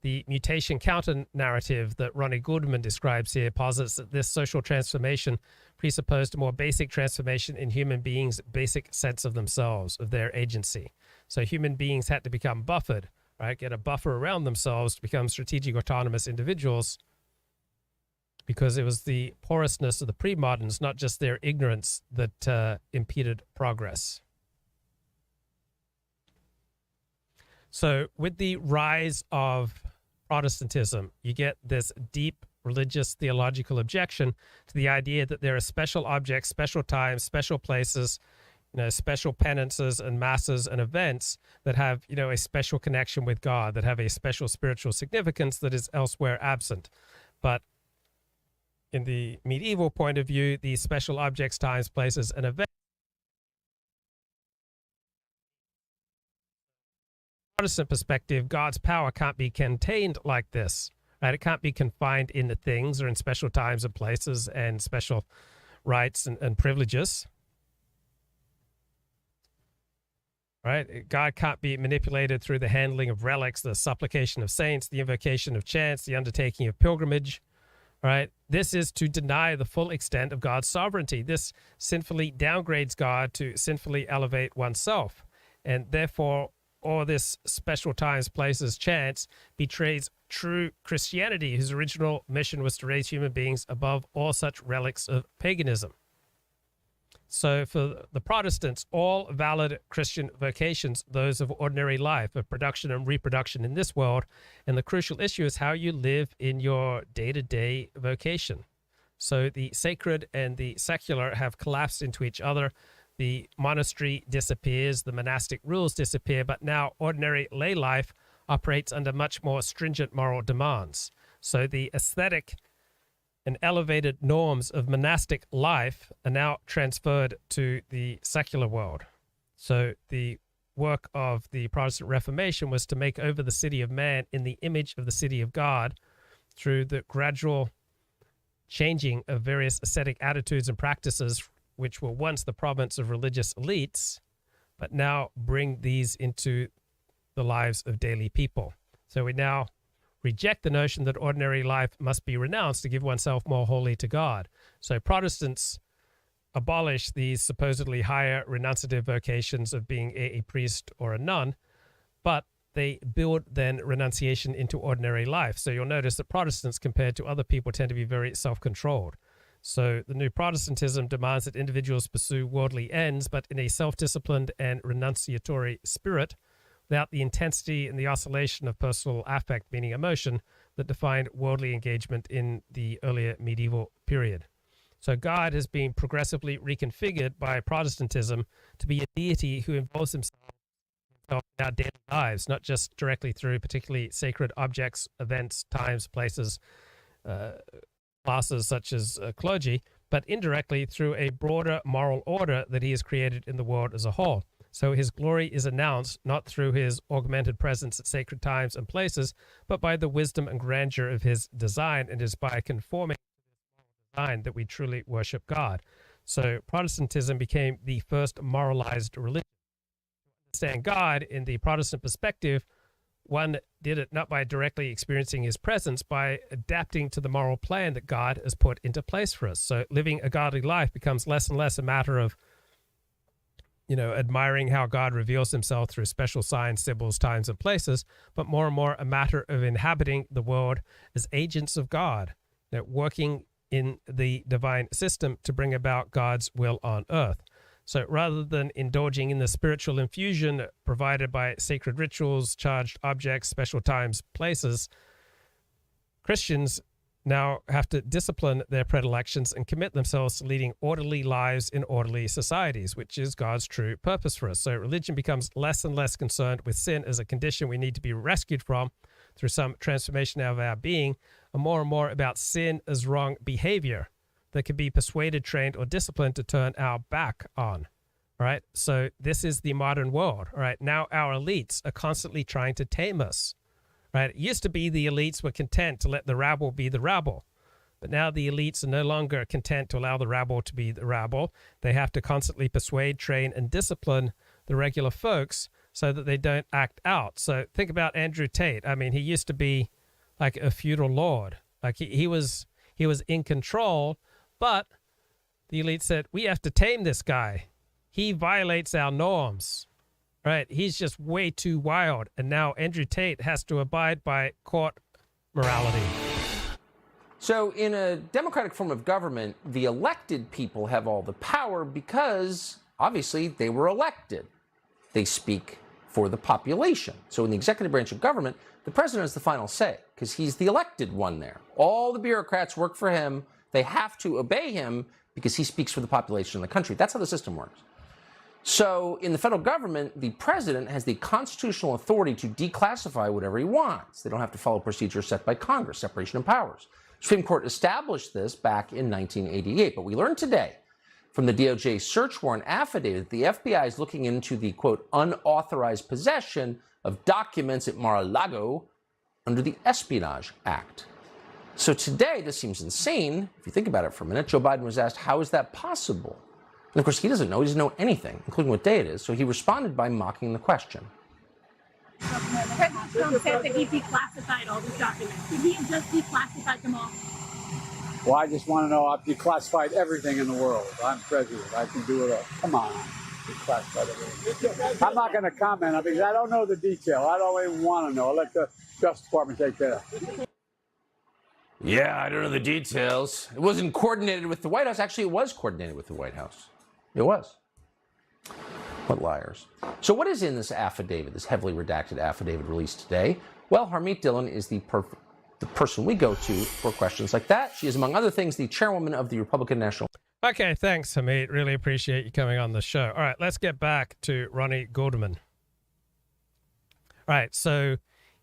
the mutation counter-narrative that Ronnie Goodman describes here posits that this social transformation presupposed a more basic transformation in human beings' basic sense of themselves, of their agency. So human beings had to become buffered, right? Get a buffer around themselves to become strategic, autonomous individuals, because it was the porousness of the pre-moderns, not just their ignorance, that impeded progress. So with the rise of Protestantism, you get this deep religious theological objection to the idea that there are special objects, special times, special places, special penances and masses and events that have, a special connection with God, that have a special spiritual significance that is elsewhere absent. But in the medieval point of view, these special objects, times, places, and events, Protestant perspective, God's power can't be contained like this, right? It can't be confined in the things or in special times and places and special rights and privileges, right? God can't be manipulated through the handling of relics, the supplication of saints, the invocation of chants, the undertaking of pilgrimage, right? This is to deny the full extent of God's sovereignty. This sinfully downgrades God to sinfully elevate oneself. And therefore, all this special times, places, chants betrays true Christianity, whose original mission was to raise human beings above all such relics of paganism. So for the Protestants, all valid Christian vocations, those of ordinary life, of production and reproduction in this world, and the crucial issue is how you live in your day-to-day vocation. So the sacred and the secular have collapsed into each other. The monastery disappears, the monastic rules disappear, but now ordinary lay life operates under much more stringent moral demands. So the aesthetic and elevated norms of monastic life are now transferred to the secular world. So the work of the Protestant Reformation was to make over the city of man in the image of the city of God through the gradual changing of various ascetic attitudes and practices, which were once the province of religious elites, but now bring these into the lives of daily people. So we now reject the notion that ordinary life must be renounced to give oneself more wholly to God. So Protestants abolish these supposedly higher renunciative vocations of being a priest or a nun, but they build then renunciation into ordinary life. So you'll notice that Protestants, compared to other people, tend to be very self-controlled. So the new Protestantism demands that individuals pursue worldly ends, but in a self-disciplined and renunciatory spirit, without the intensity and the oscillation of personal affect, meaning emotion, that defined worldly engagement in the earlier medieval period. So God has been progressively reconfigured by Protestantism to be a deity who involves himself in our daily lives, not just directly through particularly sacred objects, events, times, places, classes such as clergy, but indirectly through a broader moral order that he has created in the world as a whole. So his glory is announced not through his augmented presence at sacred times and places, but by the wisdom and grandeur of his design, and it is by conforming to this design that we truly worship God. So Protestantism became the first moralized religion. To understand God in the Protestant perspective, one did it not by directly experiencing his presence, by adapting to the moral plan that God has put into place for us. So living a godly life becomes less and less a matter of admiring how God reveals himself through special signs, symbols, times, and places, but more and more a matter of inhabiting the world as agents of God, working in the divine system to bring about God's will on earth. So rather than indulging in the spiritual infusion provided by sacred rituals, charged objects, special times, places, Christians now have to discipline their predilections and commit themselves to leading orderly lives in orderly societies, which is God's true purpose for us. So religion becomes less and less concerned with sin as a condition we need to be rescued from through some transformation of our being, and more about sin as wrong behavior that can be persuaded, trained, or disciplined to turn our back on. All right. So this is the modern world. All right. Now our elites are constantly trying to tame us. Right? It used to be the elites were content to let the rabble be the rabble. But now the elites are no longer content to allow the rabble to be the rabble. They have to constantly persuade, train, and discipline the regular folks so that they don't act out. So think about Andrew Tate. I mean, he used to be like a feudal lord. Like he was in control, but the elite said, we have to tame this guy. He violates our norms. Right, he's just way too wild, and now Andrew Tate has to abide by court morality. So in a democratic form of government, the elected people have all the power because, obviously, they were elected. They speak for the population. So in the executive branch of government, the president has the final say because he's the elected one there. All the bureaucrats work for him. They have to obey him because he speaks for the population of the country. That's how the system works. So in the federal government, the president has the constitutional authority to declassify whatever he wants. They don't have to follow procedures set by Congress, separation of powers. The Supreme Court established this back in 1988. But we learned today from the DOJ search warrant affidavit that the FBI is looking into the, quote, unauthorized possession of documents at Mar-a-Lago under the Espionage Act. So today, this seems insane. If you think about it for a minute, Joe Biden was asked, how is that possible? And of course, he doesn't know anything, including what day it is, so he responded by mocking the question. President Trump said that he declassified all these documents. Did he just declassified them all? Well, I just want to know, I've declassified everything in the world. I'm president. I can do it all. Come on. Declassified everything. I'm not going to comment on it because I don't know the detail. I don't even want to know. I'll let the Justice Department take care of it. Yeah, I don't know the details. It wasn't coordinated with the White House. Actually, it was coordinated with the White House. It was. What liars. So what is in this affidavit, this heavily redacted affidavit released today? Well, Harmeet Dillon is the person we go to for questions like that. She is, among other things, the chairwoman of the Republican National. Okay, thanks, Hamid. Really appreciate you coming on the show. All right, let's get back to Ronnie Goldman. All right, so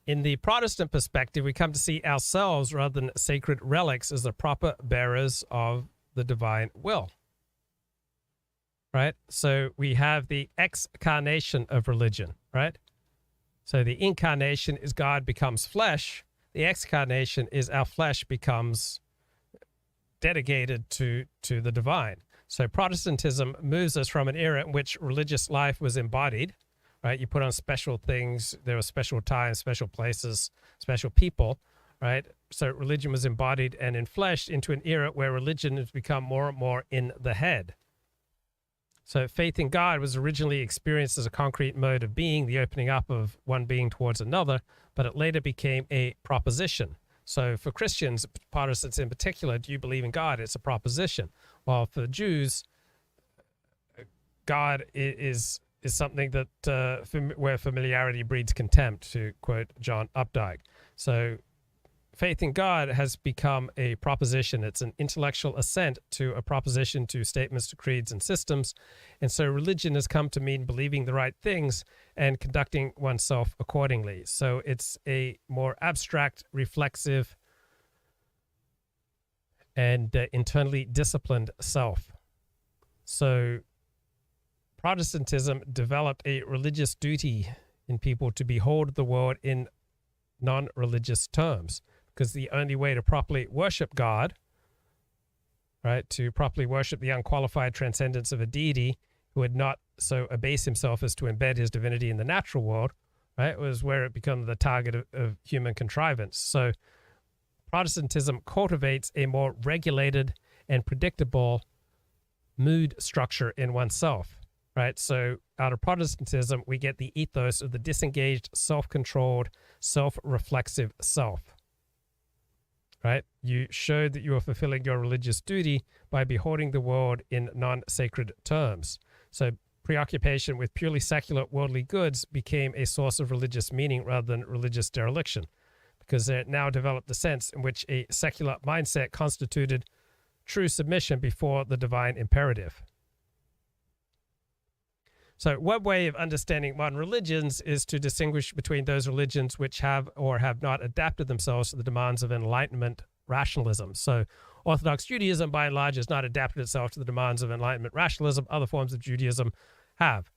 in the Protestant perspective, we come to see ourselves rather than sacred relics as the proper bearers of the divine will. Right? So we have the excarnation of religion, right? So the incarnation is God becomes flesh. The excarnation is our flesh becomes dedicated to the divine. So Protestantism moves us from an era in which religious life was embodied, right? You put on special things, there were special times, special places, special people, right? So religion was embodied and enfleshed into an era where religion has become more and more in the head. So faith in God was originally experienced as a concrete mode of being, the opening up of one being towards another, but it later became a proposition. So for Christians, Protestants in particular, do you believe in God? It's a proposition. While for Jews, God is something that where familiarity breeds contempt, to quote John Updike. So faith in God has become a proposition. It's an intellectual assent to a proposition, to statements, to creeds and systems. And so religion has come to mean believing the right things and conducting oneself accordingly. So it's a more abstract, reflexive, and internally disciplined self. So Protestantism developed a religious duty in people to behold the world in non-religious terms, because the only way to properly worship God, right, to properly worship the unqualified transcendence of a deity who had not so abase himself as to embed his divinity in the natural world, right, was where it becomes the target of human contrivance. So Protestantism cultivates a more regulated and predictable mood structure in oneself, right? So out of Protestantism, we get the ethos of the disengaged, self-controlled, self-reflexive self. Right? You showed that you were fulfilling your religious duty by beholding the world in non-sacred terms. So preoccupation with purely secular worldly goods became a source of religious meaning rather than religious dereliction, because it now developed the sense in which a secular mindset constituted true submission before the divine imperative. So one way of understanding modern religions is to distinguish between those religions which have or have not adapted themselves to the demands of Enlightenment rationalism. So Orthodox Judaism, by and large, has not adapted itself to the demands of Enlightenment rationalism. Other forms of Judaism have.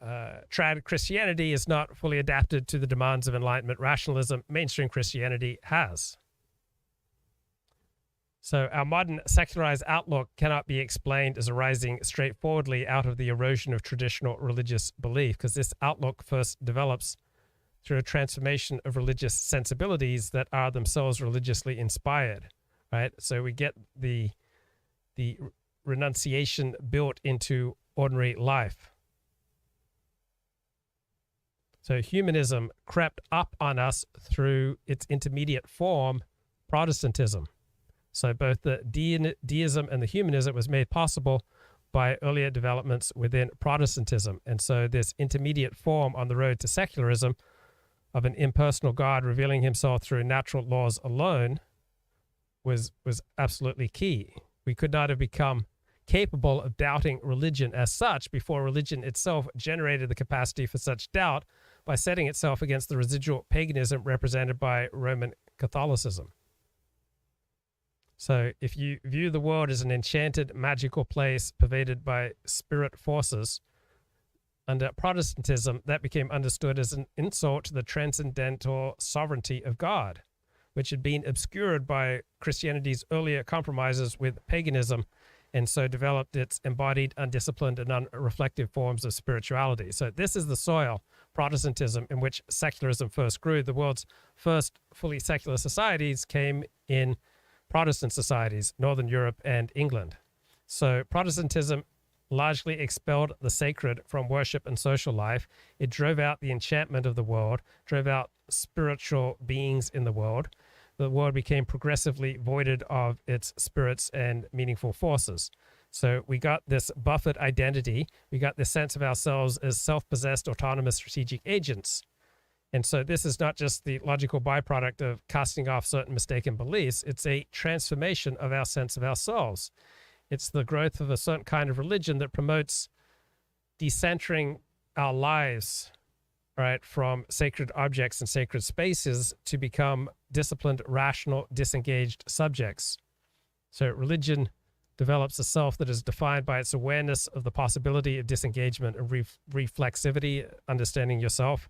Trad Christianity is not fully adapted to the demands of Enlightenment rationalism. Mainstream Christianity has. So our modern secularized outlook cannot be explained as arising straightforwardly out of the erosion of traditional religious belief, because this outlook first develops through a transformation of religious sensibilities that are themselves religiously inspired, right? So we get the renunciation built into ordinary life. So humanism crept up on us through its intermediate form, Protestantism. So both the deism and the humanism was made possible by earlier developments within Protestantism. And so this intermediate form on the road to secularism of an impersonal God revealing himself through natural laws alone was absolutely key. We could not have become capable of doubting religion as such before religion itself generated the capacity for such doubt by setting itself against the residual paganism represented by Roman Catholicism. So if you view the world as an enchanted, magical place pervaded by spirit forces, under Protestantism, that became understood as an insult to the transcendental sovereignty of God, which had been obscured by Christianity's earlier compromises with paganism and so developed its embodied, undisciplined, and unreflective forms of spirituality. So this is the soil, Protestantism, in which secularism first grew. The world's first fully secular societies came in Protestant societies, Northern Europe and England. So Protestantism largely expelled the sacred from worship and social life. It drove out the enchantment of the world, drove out spiritual beings in the world. The world became progressively voided of its spirits and meaningful forces. So we got this buffered identity. We got this sense of ourselves as self-possessed, autonomous strategic agents. And so this is not just the logical byproduct of casting off certain mistaken beliefs. It's a transformation of our sense of ourselves. It's the growth of a certain kind of religion that promotes decentering our lives, right, from sacred objects and sacred spaces to become disciplined, rational, disengaged subjects. So religion develops a self that is defined by its awareness of the possibility of disengagement and reflexivity, understanding yourself,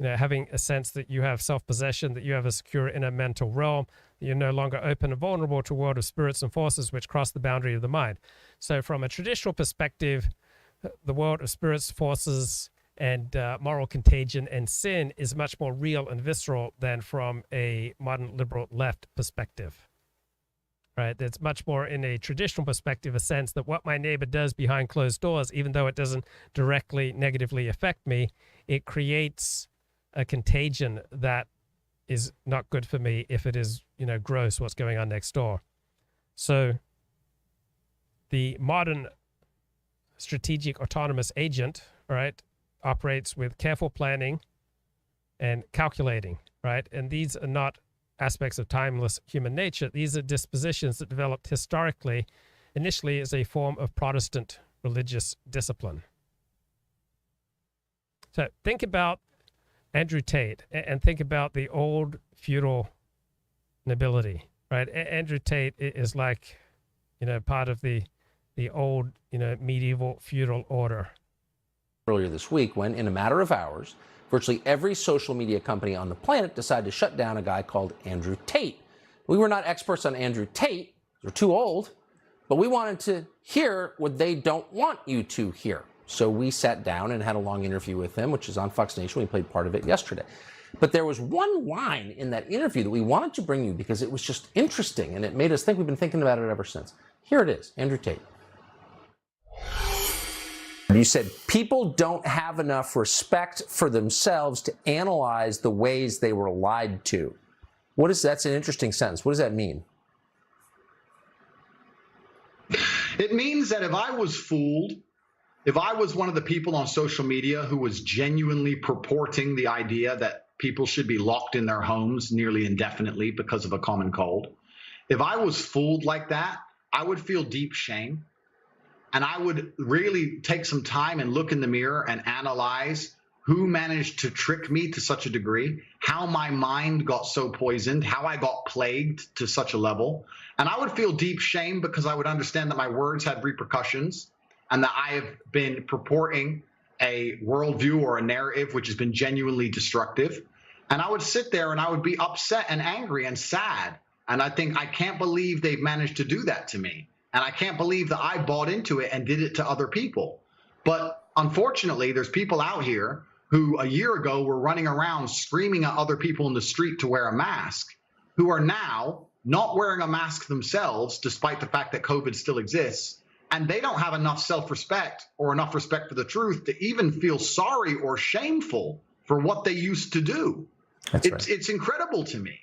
having a sense that you have self-possession, that you have a secure inner mental realm, that you're no longer open and vulnerable to a world of spirits and forces which cross the boundary of the mind. So from a traditional perspective, the world of spirits, forces, and moral contagion and sin is much more real and visceral than from a modern liberal left perspective. Right? It's much more in a traditional perspective, a sense that what my neighbor does behind closed doors, even though it doesn't directly negatively affect me, it creates a contagion that is not good for me if it is, gross what's going on next door. So the modern strategic autonomous agent, right, operates with careful planning and calculating, right? And these are not aspects of timeless human nature. These are dispositions that developed historically, initially as a form of Protestant religious discipline. So think about Andrew Tate and think about the old feudal nobility, right? Andrew Tate is like, part of the old, medieval feudal order. Earlier this week, when in a matter of hours, virtually every social media company on the planet decided to shut down a guy called Andrew Tate. We were not experts on Andrew Tate. We're too old, but we wanted to hear what they don't want you to hear. So we sat down and had a long interview with him, which is on Fox Nation. We played part of it yesterday. But there was one line in that interview that we wanted to bring you because it was just interesting, and it made us think. We've been thinking about it ever since. Here it is, Andrew Tate. You said people don't have enough respect for themselves to analyze the ways they were lied to. That's an interesting sentence. What does that mean? It means that if I was fooled, if I was one of the people on social media who was genuinely purporting the idea that people should be locked in their homes nearly indefinitely because of a common cold, if I was fooled like that, I would feel deep shame. And I would really take some time and look in the mirror and analyze who managed to trick me to such a degree, how my mind got so poisoned, how I got plagued to such a level. And I would feel deep shame because I would understand that my words had repercussions and that I have been purporting a worldview or a narrative which has been genuinely destructive. And I would sit there and I would be upset and angry and sad. And I think, I can't believe they've managed to do that to me. And I can't believe that I bought into it and did it to other people. But unfortunately, there's people out here who a year ago were running around screaming at other people in the street to wear a mask, who are now not wearing a mask themselves, despite the fact that COVID still exists. And they don't have enough self-respect or enough respect for the truth to even feel sorry or shameful for what they used to do. It's incredible to me.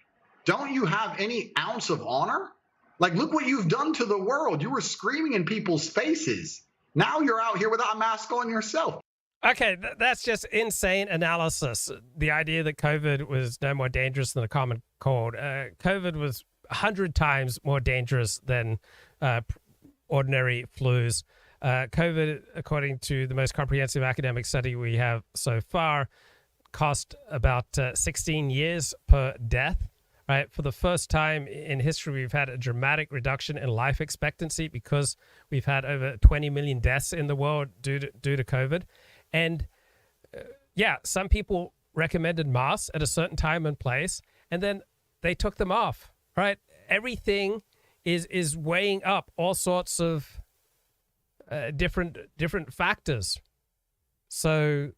Don't you have any ounce of honor? Like, look what you've done to the world. You were screaming in people's faces. Now you're out here without a mask on yourself. Okay, that's just insane analysis. The idea that COVID was no more dangerous than a common cold. COVID was 100 times more dangerous than ordinary flus. COVID, according to the most comprehensive academic study we have so far, cost about 16 years per death. Right. For the first time in history, we've had a dramatic reduction in life expectancy because we've had over 20 million deaths in the world due to COVID. And some people recommended masks at a certain time and place, and then they took them off. Right. Everything is weighing up all sorts of different factors. So,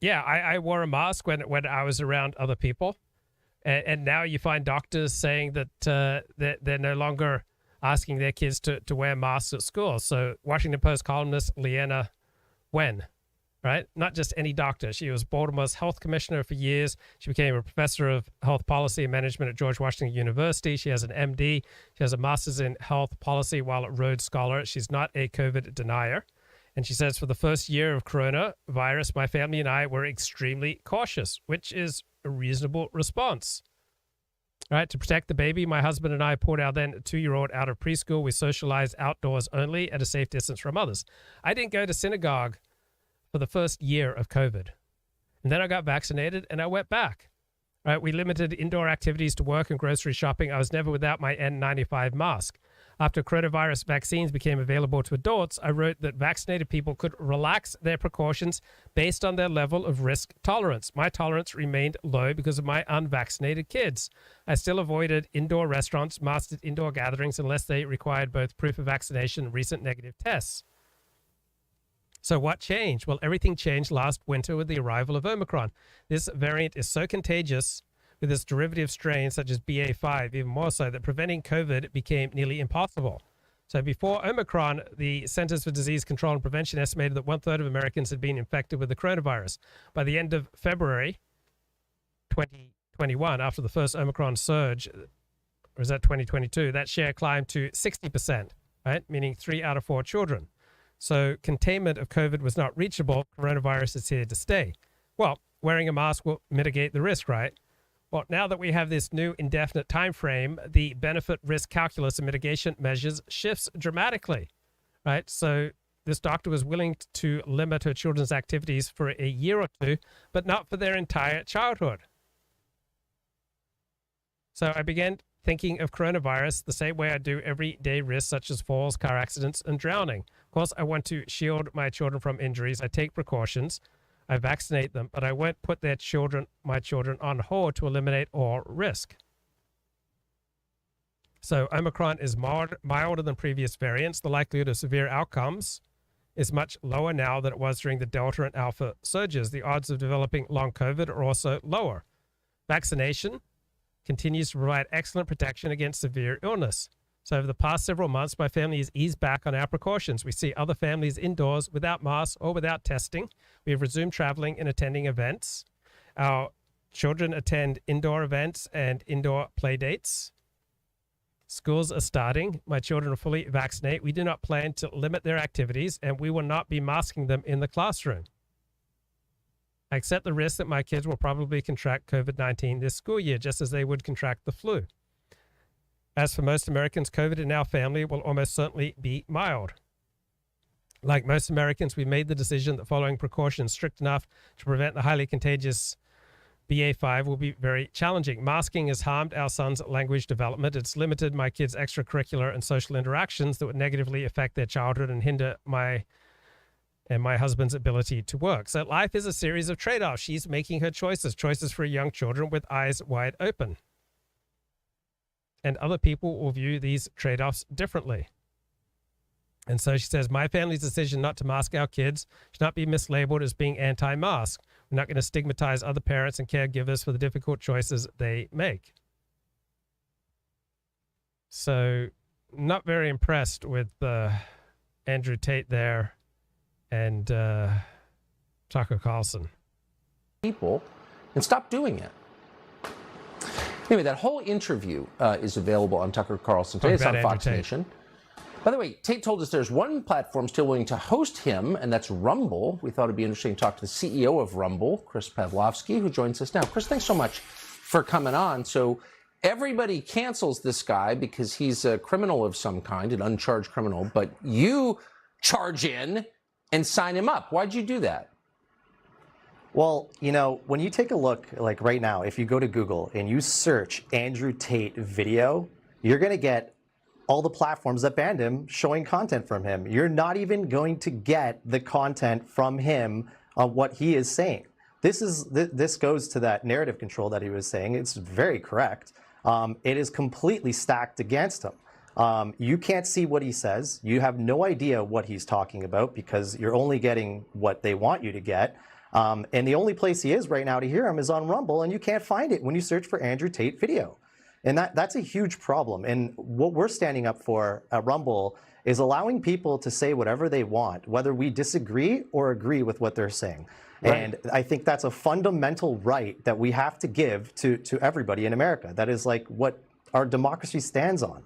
yeah, I wore a mask when I was around other people, and now you find doctors saying that they're no longer asking their kids to wear masks at school. So, Washington Post columnist Leanna Wen, right? Not just any doctor. She was Baltimore's health commissioner for years. She became a professor of health policy and management at George Washington University. She has an MD. She has a master's in health policy while at Rhodes Scholar. She's not a COVID denier. And she says, for the first year of coronavirus, my family and I were extremely cautious, which is a reasonable response. All right, to protect the baby, my husband and I pulled our then 2-year-old out of preschool. We socialized outdoors only at a safe distance from others. I didn't go to synagogue for the first year of COVID. And then I got vaccinated and I went back. Right? We limited indoor activities to work and grocery shopping. I was never without my N95 mask. After coronavirus vaccines became available to adults, I wrote that vaccinated people could relax their precautions based on their level of risk tolerance. My tolerance remained low because of my unvaccinated kids. I still avoided indoor restaurants, masked indoor gatherings, unless they required both proof of vaccination and recent negative tests. So what changed? Well, everything changed last winter with the arrival of Omicron. This variant is so contagious with its derivative strains such as BA5, even more so, that preventing COVID became nearly impossible. So before Omicron, the Centers for Disease Control and Prevention estimated that 1/3 of Americans had been infected with the coronavirus. By the end of February 2021, after the first Omicron surge, or is that 2022, that share climbed to 60%, right? Meaning 3 out of 4 children. So containment of COVID was not reachable. Coronavirus is here to stay. Well, wearing a mask will mitigate the risk, right? Well, now that we have this new indefinite time frame, the benefit-risk calculus and mitigation measures shifts dramatically, right? So this doctor was willing to limit her children's activities for a year or 2, but not for their entire childhood. So I began thinking of coronavirus the same way I do everyday risks such as falls, car accidents, and drowning. Of course, I want to shield my children from injuries. I take precautions. I vaccinate them, but I won't put my children on hold to eliminate all risk. So Omicron is milder than previous variants. The likelihood of severe outcomes is much lower now than it was during the Delta and Alpha surges. The odds of developing long COVID are also lower. Vaccination continues to provide excellent protection against severe illness. So over the past several months, my family has eased back on our precautions. We see other families indoors without masks or without testing. We have resumed traveling and attending events. Our children attend indoor events and indoor play dates. Schools are starting. My children are fully vaccinated. We do not plan to limit their activities, and we will not be masking them in the classroom. I accept the risk that my kids will probably contract COVID-19 this school year, just as they would contract the flu. As for most Americans, COVID in our family will almost certainly be mild. Like most Americans, we made the decision that following precautions strict enough to prevent the highly contagious BA5 will be very challenging. Masking has harmed our son's language development. It's limited my kids' extracurricular and social interactions that would negatively affect their childhood and hinder my husband's ability to work. So life is a series of trade-offs. She's making her choices for young children with eyes wide open. And other people will view these trade-offs differently. And so she says, my family's decision not to mask our kids should not be mislabeled as being anti-mask. We're not going to stigmatize other parents and caregivers for the difficult choices they make. So not very impressed with Andrew Tate there and Tucker Carlson. People and stop doing it. Anyway, that whole interview is available on Tucker Carlson today. It's on Fox Nation. By the way, Tate told us there's one platform still willing to host him, and that's Rumble. We thought it'd be interesting to talk to the CEO of Rumble, Chris Pavlovski, who joins us now. Chris, thanks so much for coming on. So everybody cancels this guy because he's a criminal of some kind, an uncharged criminal, but you charge in and sign him up. Why'd you do that? Well, you know, when you take a look, like right now, if you go to Google and you search Andrew Tate video, you're going to get all the platforms that banned him showing content from him. You're not even going to get the content from him on what he is saying. This goes to that narrative control that he was saying. It's very correct. It is completely stacked against him. You can't see what he says. You have no idea what he's talking about because you're only getting what they want you to get. And the only place he is right now to hear him is on Rumble, and you can't find it when you search for Andrew Tate video. And that's a huge problem. And what we're standing up for at Rumble is allowing people to say whatever they want, whether we disagree or agree with what they're saying. Right. And I think that's a fundamental right that we have to give to everybody in America. That is like what our democracy stands on.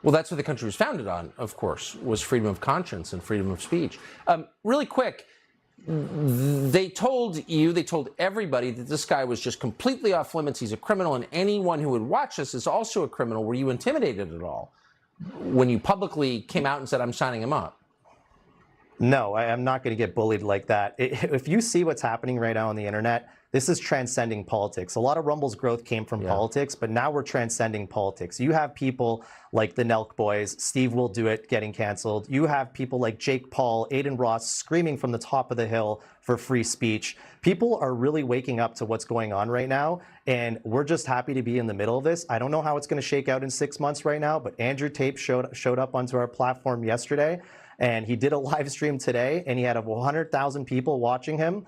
Well, that's what the country was founded on, of course, was freedom of conscience and freedom of speech. Really quick, they told everybody that this guy was just completely off limits. He's a criminal, and anyone who would watch this is also a criminal. Were you intimidated at all when you publicly came out and said, I'm signing him up? No, I'm not going to get bullied like that. If you see what's happening right now on the internet, this is transcending politics. A lot of Rumble's growth came from politics, but now we're transcending politics. You have people like the Nelk Boys, Steve Will Do It getting canceled. You have people like Jake Paul, Aiden Ross screaming from the top of the hill for free speech. People are really waking up to what's going on right now, and we're just happy to be in the middle of this. I don't know how it's going to shake out in 6 months right now, but Andrew Tate showed up onto our platform yesterday, and he did a live stream today, and he had 100,000 people watching him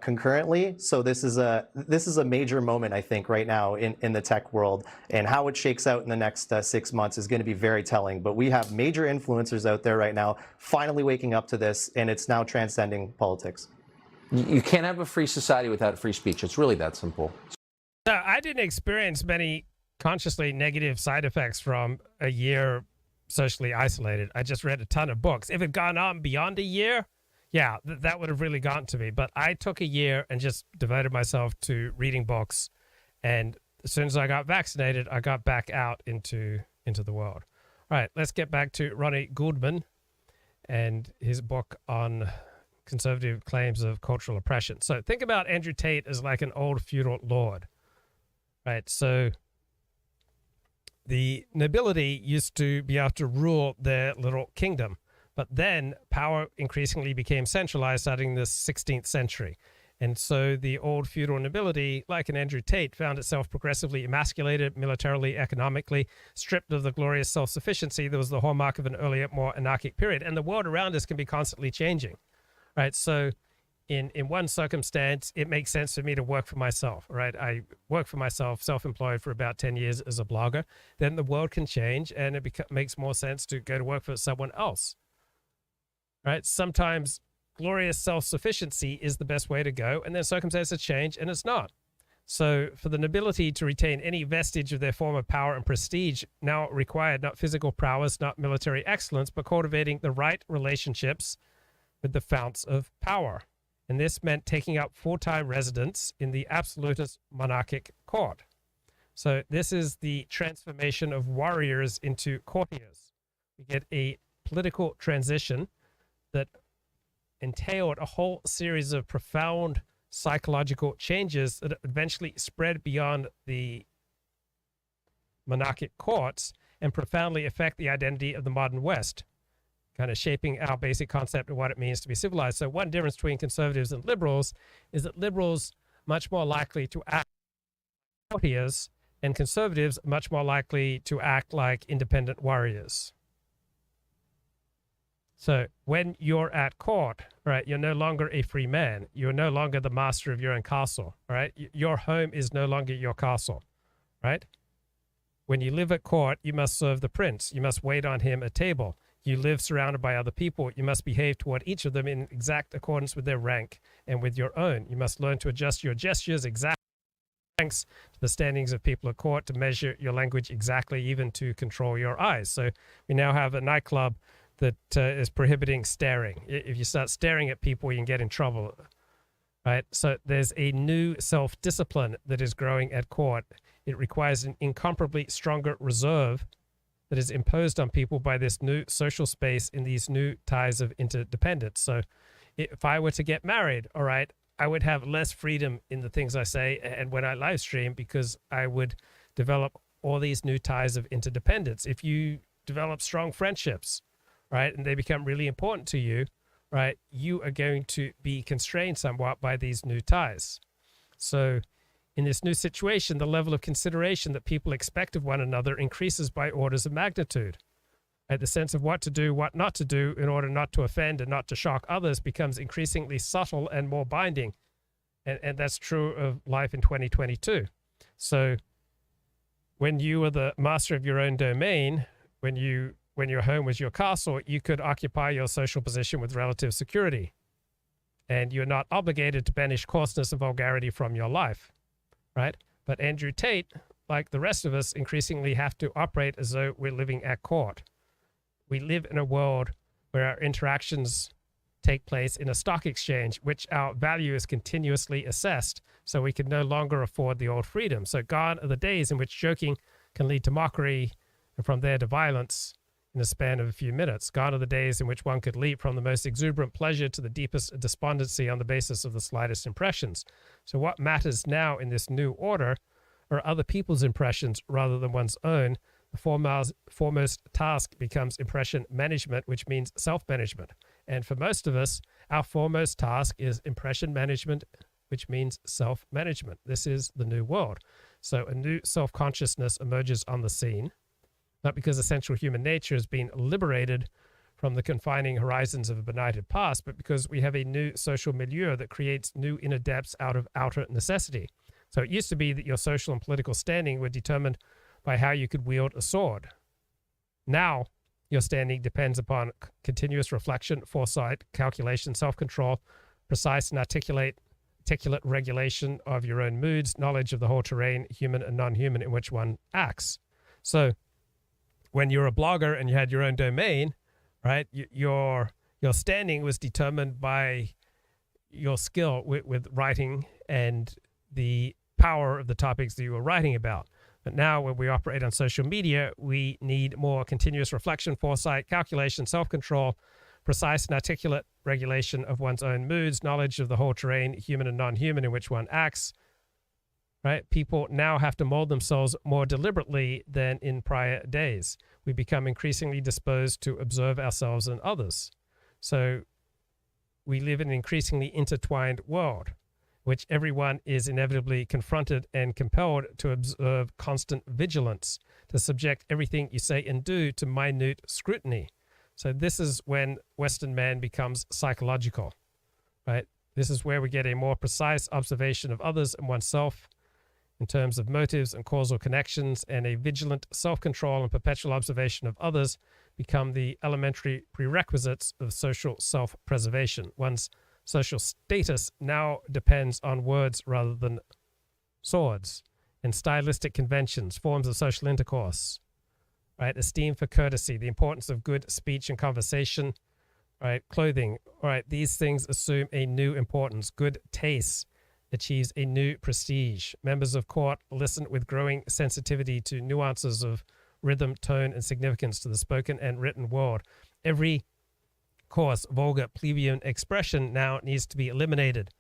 concurrently. So this is a major moment, I think, right now in the tech world, and how it shakes out in the next 6 months is going to be very telling. But we have major influencers out there right now finally waking up to this, and it's now transcending politics. You can't have a free society without free speech. It's really that simple. So I didn't experience many consciously negative side effects from a year socially isolated. I just read a ton of books. If it had gone on beyond a year, yeah, that would have really gotten to me. But I took a year and just devoted myself to reading books. And as soon as I got vaccinated, I got back out into the world. All right, let's get back to Ronnie Goodman and his book on conservative claims of cultural oppression. So think about Andrew Tate as like an old feudal lord, right? So the nobility used to be able to rule their little kingdom, but then power increasingly became centralized starting in the 16th century. And so the old feudal nobility, like an Andrew Tate, found itself progressively emasculated militarily, economically, stripped of the glorious self-sufficiency that was the hallmark of an earlier, more anarchic period. And the world around us can be constantly changing, right? So in one circumstance, it makes sense for me to work for myself, right? I work for myself, self-employed for about 10 years as a blogger. Then the world can change, and it makes more sense to go to work for someone else, right? Sometimes glorious self-sufficiency is the best way to go, and then circumstances change, and it's not. So for the nobility to retain any vestige of their former power and prestige now required not physical prowess, not military excellence, but cultivating the right relationships with the founts of power. And this meant taking up full-time residence in the absolutist monarchic court. So this is the transformation of warriors into courtiers. We get a political transition that entailed a whole series of profound psychological changes that eventually spread beyond the monarchic courts and profoundly affect the identity of the modern West, kind of shaping our basic concept of what it means to be civilized. So one difference between conservatives and liberals is that liberals much more likely to act like courtiers, and conservatives much more likely to act like independent warriors. So when you're at court, right, you're no longer a free man. You're no longer the master of your own castle, right? Your home is no longer your castle, right? When you live at court, you must serve the prince. You must wait on him at table. You live surrounded by other people. You must behave toward each of them in exact accordance with their rank and with your own. You must learn to adjust your gestures exactly to the standings of people at court, to measure your language exactly, even to control your eyes. So we now have a nightclub that is prohibiting staring. If you start staring at people, you can get in trouble, right? So there's a new self-discipline that is growing at court. It requires an incomparably stronger reserve that is imposed on people by this new social space in these new ties of interdependence. So if I were to get married, all right, I would have less freedom in the things I say and when I live stream, because I would develop all these new ties of interdependence. If you develop strong friendships, right, and they become really important to you, right, you are going to be constrained somewhat by these new ties. So In this new situation, the level of consideration that people expect of one another increases by orders of magnitude. The sense of what to do, what not to do in order not to offend and not to shock others becomes increasingly subtle and more binding. And that's true of life in 2022. So when you were the master of your own domain, when your home was your castle, you could occupy your social position with relative security. And you're not obligated to banish coarseness and vulgarity from your life, right? But Andrew Tate, like the rest of us, increasingly have to operate as though we're living at court. We live in a world where our interactions take place in a stock exchange, which our value is continuously assessed, so we can no longer afford the old freedom. So gone are the days in which joking can lead to mockery and from there to violence in the span of a few minutes. Gone are the days in which one could leap from the most exuberant pleasure to the deepest despondency on the basis of the slightest impressions. So what matters now in this new order are other people's impressions rather than one's own. The foremost task becomes impression management, which means self-management. And for most of us, our foremost task is impression management, which means self-management. This is the new world. So a new self-consciousness emerges on the scene, not because essential human nature has been liberated from the confining horizons of a benighted past, but because we have a new social milieu that creates new inner depths out of outer necessity. So it used to be that your social and political standing were determined by how you could wield a sword. Now, your standing depends upon continuous reflection, foresight, calculation, self-control, precise and articulate regulation of your own moods, knowledge of the whole terrain, human and non-human, in which one acts. So when you're a blogger and you had your own domain, right, your standing was determined by your skill with writing and the power of the topics that you were writing about. But now when we operate on social media, we need more continuous reflection, foresight, calculation, self-control, precise and articulate regulation of one's own moods, knowledge of the whole terrain, human and non-human, in which one acts. Right? People now have to mold themselves more deliberately than in prior days. We become increasingly disposed to observe ourselves and others. So we live in an increasingly intertwined world, which everyone is inevitably confronted and compelled to observe constant vigilance, to subject everything you say and do to minute scrutiny. So this is when Western man becomes psychological, right? This is where we get a more precise observation of others and oneself in terms of motives and causal connections, and a vigilant self-control and perpetual observation of others become the elementary prerequisites of social self-preservation. One's social status now depends on words rather than swords, and stylistic conventions, forms of social intercourse, right? Esteem for courtesy, the importance of good speech and conversation, right? Clothing, all right? These things assume a new importance. Good taste achieves a new prestige. Members of court listen with growing sensitivity to nuances of rhythm, tone, and significance to the spoken and written word. Every coarse, vulgar, plebeian expression now needs to be eliminated,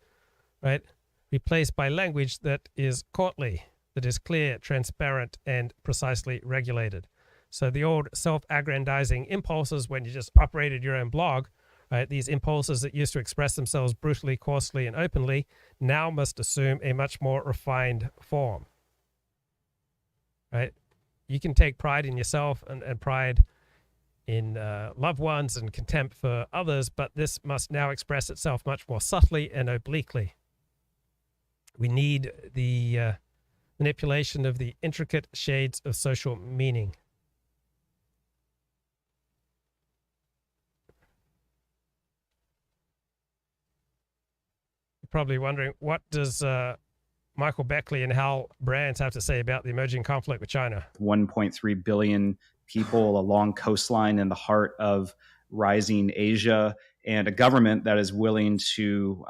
right? Replaced by language that is courtly, that is clear, transparent, and precisely regulated. So the old self-aggrandizing impulses when you just operated your own blog, right? These impulses that used to express themselves brutally, coarsely, and openly now must assume a much more refined form, right? You can take pride in yourself and pride in loved ones and contempt for others, but this must now express itself much more subtly and obliquely. We need the manipulation of the intricate shades of social meaning. You're probably wondering, what does Michael Beckley and Hal Brands have to say about the emerging conflict with China? 1.3 billion people, a long coastline in the heart of rising Asia, and a government that is willing to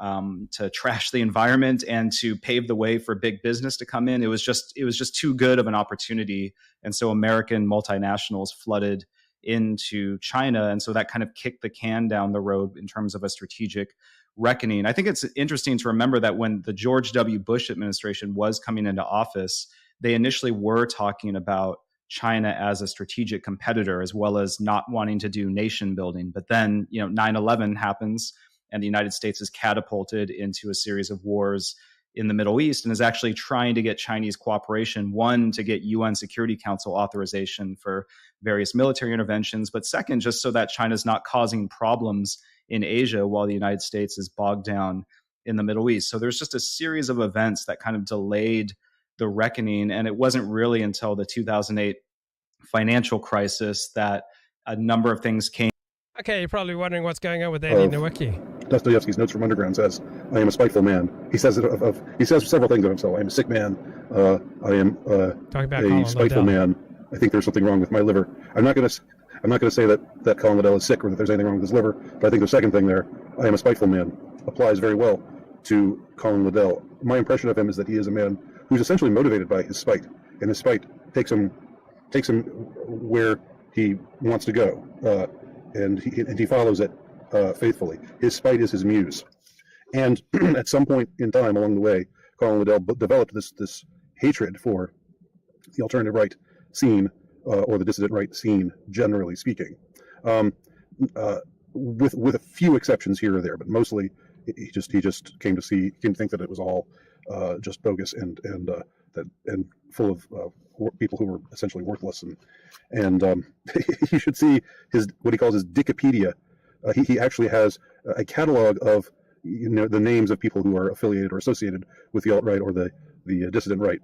trash the environment and to pave the way for big business to come in. It was just too good of an opportunity, and so American multinationals flooded into China, and so that kind of kicked the can down the road in terms of a strategic reckoning. I think it's interesting to remember that when the George W. Bush administration was coming into office, they initially were talking about China as a strategic competitor, as well as not wanting to do nation building. But then, 9/11 happens, and the United States is catapulted into a series of wars in the Middle East and is actually trying to get Chinese cooperation, one, to get UN Security Council authorization for various military interventions, but second, just so that China's not causing problems in Asia while the United States is bogged down in the Middle East. So there's just a series of events that kind of delayed the reckoning. And it wasn't really until the 2008 financial crisis that a number of things came. Okay, you're probably wondering what's going on with Andy Nowicki. Dostoevsky's Notes from Underground says, "I am a spiteful man." He says he says several things of himself. "I am a sick man. I am a spiteful man. I think there's something wrong with my liver." I'm not going to say that Colin Liddell is sick or that there's anything wrong with his liver, but I think the second thing there, "I am a spiteful man," applies very well to Colin Liddell. My impression of him is that he is a man who's essentially motivated by his spite, and his spite takes him where he wants to go, and he follows it faithfully. His spite is his muse, and at some point in time along the way, Colin Liddell developed this hatred for the alternative right scene or the dissident right scene, generally speaking, with a few exceptions here or there, but mostly he just came to think that it was all just bogus and full of people who were essentially worthless, and you should see what he calls his Dickopedia. He actually has a catalog of the names of people who are affiliated or associated with the alt-right or the dissident right,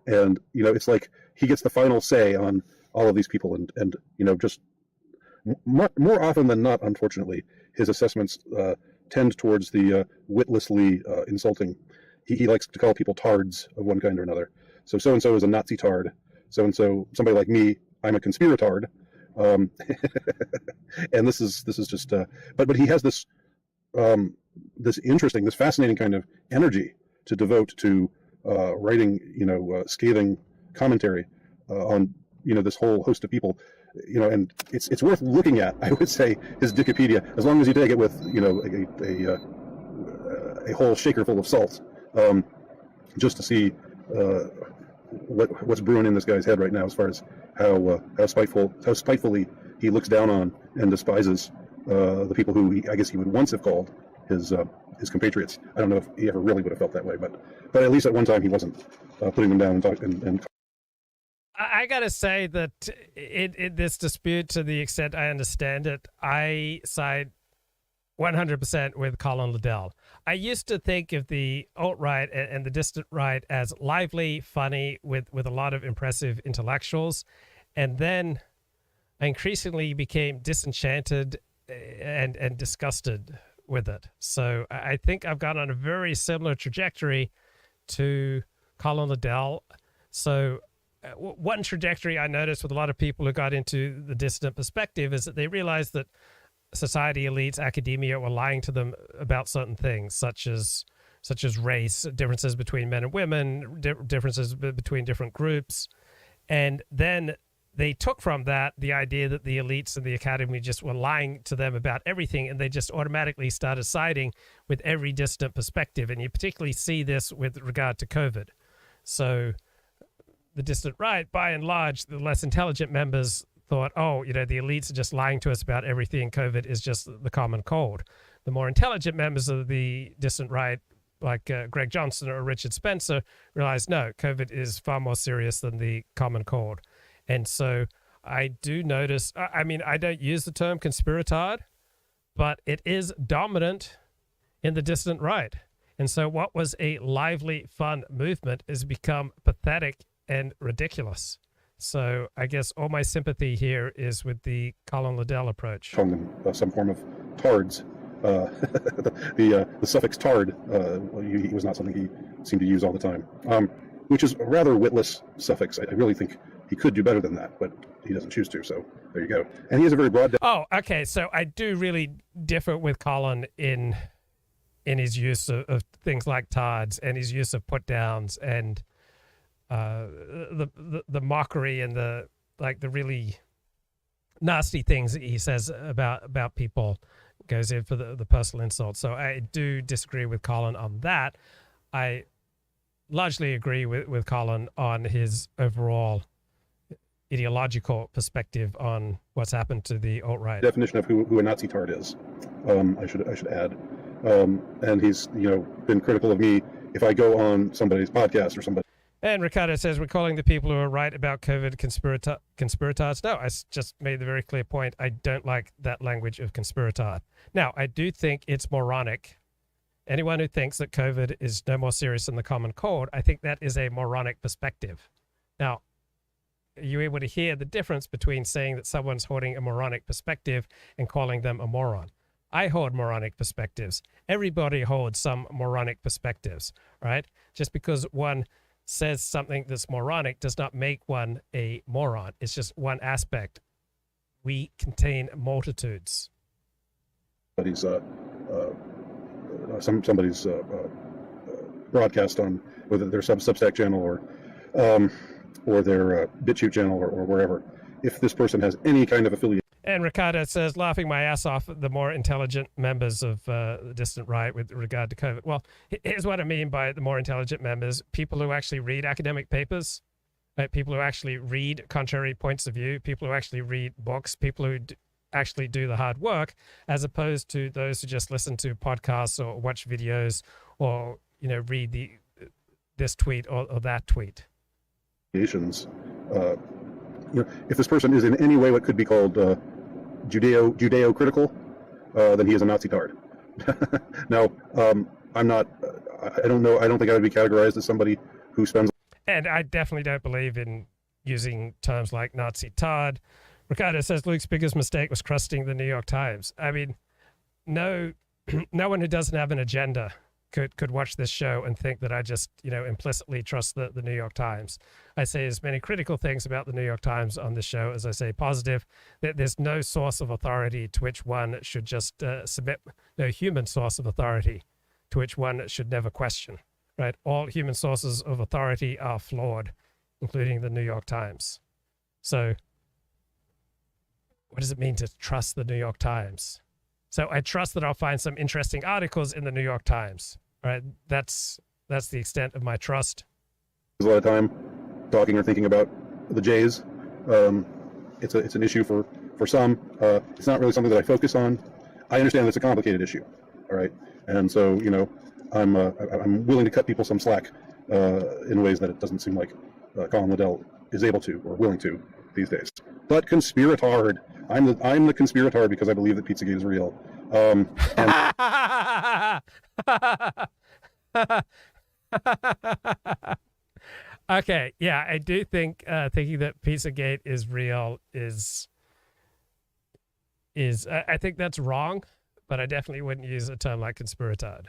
and it's like he gets the final say on all of these people, and just more often than not, unfortunately, his assessments tend towards the witlessly insulting. He likes to call people tards of one kind or another. So and so is a Nazi tard. So and so, somebody like me, I'm a conspiratard. And this is just. But he has this interesting, this fascinating kind of energy to devote to writing, scathing commentary on this whole host of people. And it's worth looking at. I would say his Dickopedia, as long as you take it with a whole shaker full of salt, just to see what's brewing in this guy's head right now, as far as how spitefully he looks down on and despises the people who I guess he would once have called his compatriots. I don't know if he ever really would have felt that way, but at least at one time he wasn't putting them down and I gotta say that in this dispute, to the extent I understand it, I side 100% with Colin Liddell. I used to think of the alt-right and the distant right as lively, funny, with a lot of impressive intellectuals, and then I increasingly became disenchanted and disgusted with it. So I think I've gone on a very similar trajectory to Colin Liddell. So one trajectory I noticed with a lot of people who got into the dissident perspective is that they realized that society elites, academia were lying to them about certain things, such as race, differences between men and women, differences between different groups. And then they took from that the idea that the elites and the academy just were lying to them about everything, and they just automatically started siding with every dissident perspective. And you particularly see this with regard to COVID. So the distant right, by and large, the less intelligent members thought, the elites are just lying to us about everything. COVID is just the common cold. The more intelligent members of the distant right, like Greg Johnson or Richard Spencer, realized, no, COVID is far more serious than the common cold. And so I do notice, I don't use the term conspiratard, but it is dominant in the distant right. And so what was a lively, fun movement has become pathetic and ridiculous. So I guess all my sympathy here is with the Colin Liddell approach. Calling them some form of tards. The suffix tard he was not something he seemed to use all the time, which is a rather witless suffix. I really think he could do better than that, but he doesn't choose to, so there you go. And he has a very broad... Okay, so I do really differ with Colin in his use of things like tards and his use of put-downs and the mockery and the really nasty things that he says about people, goes in for the personal insult. So I do disagree with Colin on that. I largely agree with Colin on his overall ideological perspective on what's happened to the alt-right. Definition of who a Nazi tard is, I should add. And he's been critical of me if I go on somebody's podcast or somebody. And Ricardo says, we're calling the people who are right about COVID conspirators. No, I just made the very clear point. I don't like that language of conspirator. Now, I do think it's moronic. Anyone who thinks that COVID is no more serious than the common cold, I think that is a moronic perspective. Now, are you able to hear the difference between saying that someone's holding a moronic perspective and calling them a moron? I hold moronic perspectives. Everybody holds some moronic perspectives, right? Just because one says something that's moronic does not make one a moron. It's just one aspect. We contain multitudes. Somebody's broadcast on whether their Substack channel or their BitChute channel or wherever. If this person has any kind of affiliation. And Ricardo says, laughing my ass off at the more intelligent members of the distant right with regard to COVID. Well, here's what I mean by the more intelligent members. People who actually read academic papers, right? People who actually read contrary points of view, people who actually read books, people who actually do the hard work, as opposed to those who just listen to podcasts or watch videos or, read this tweet or that tweet. If this person is in any way what could be called Judeo-critical, then he is a Nazi tard. Now, I'm not. I don't know. I don't think I would be categorized as somebody who spends. And I definitely don't believe in using terms like Nazi tard. Ricardo says Luke's biggest mistake was trusting the New York Times. I mean, no one who doesn't have an agenda could watch this show and think that I just, implicitly trust the New York Times. I say as many critical things about the New York Times on this show as I say positive. That there's no source of authority to which one should just submit, no human source of authority to which one should never question, right? All human sources of authority are flawed, including the New York Times. So what does it mean to trust the New York Times? So I trust that I'll find some interesting articles in the New York Times. Right, that's the extent of my trust. There's a lot of time talking or thinking about the Jays. It's an issue for some. It's not really something that I focus on. I understand it's a complicated issue. All right, and so I'm willing to cut people some slack in ways that it doesn't seem like Colin Liddell is able to or willing to these days. But conspiratard, I'm the conspiratard because I believe that Pizzagate is real. Okay, yeah, I do think thinking that Pizzagate is real is I think that's wrong, but I definitely wouldn't use a term like conspiratard.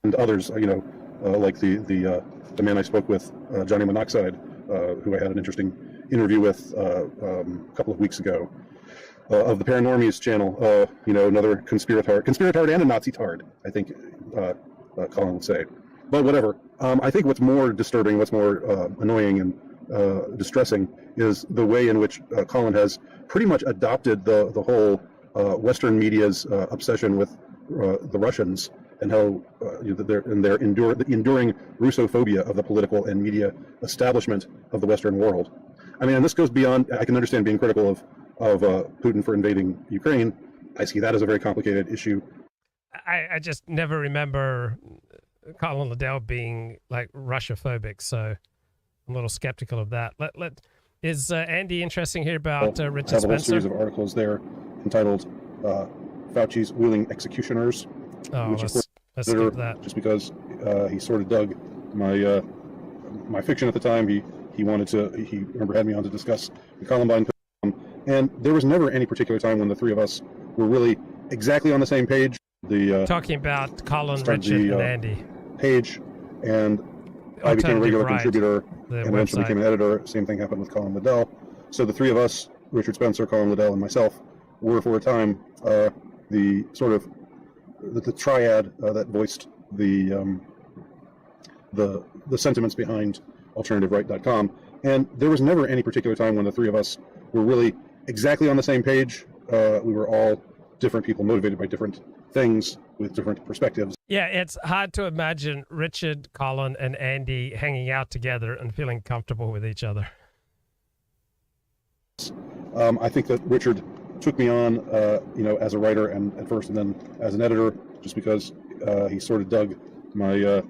And others, like the man I spoke with, Johnny Monoxide, who I had an interesting interview with a couple of weeks ago. Of the Paranormies channel, another conspiratard and a Nazi tard, I think Colin would say. But whatever. I think what's more disturbing, what's more annoying and distressing is the way in which Colin has pretty much adopted the whole Western media's obsession with the Russians and how the enduring Russophobia of the political and media establishment of the Western world. I mean, and this goes beyond. I can understand being critical of Putin for invading Ukraine. I see that as a very complicated issue. I just never remember Colin Liddell being like Russophobic, so I'm a little skeptical of that. Is Andy interesting here about Richard Spencer? I have a whole series of articles there entitled Fauci's Willing Executioners. Oh, which let's skip that. Just because he sort of dug my fiction at the time. He remember had me on to discuss the Columbine. And there was never any particular time when the three of us were really exactly on the same page. Talking about Colin, Richard, and Andy. Page, and I became a regular contributor and eventually became an editor. Same thing happened with Colin Liddell. So the three of us, Richard Spencer, Colin Liddell, and myself, were for a time the sort of the triad that voiced the sentiments behind AlternativeRight.com. And there was never any particular time when the three of us were really exactly on the same page. We were all different people motivated by different things with different perspectives. Yeah, it's hard to imagine Richard, Colin, and Andy hanging out together and feeling comfortable with each other. I think that Richard took me on, as a writer and at first, and then as an editor, just because he sort of dug my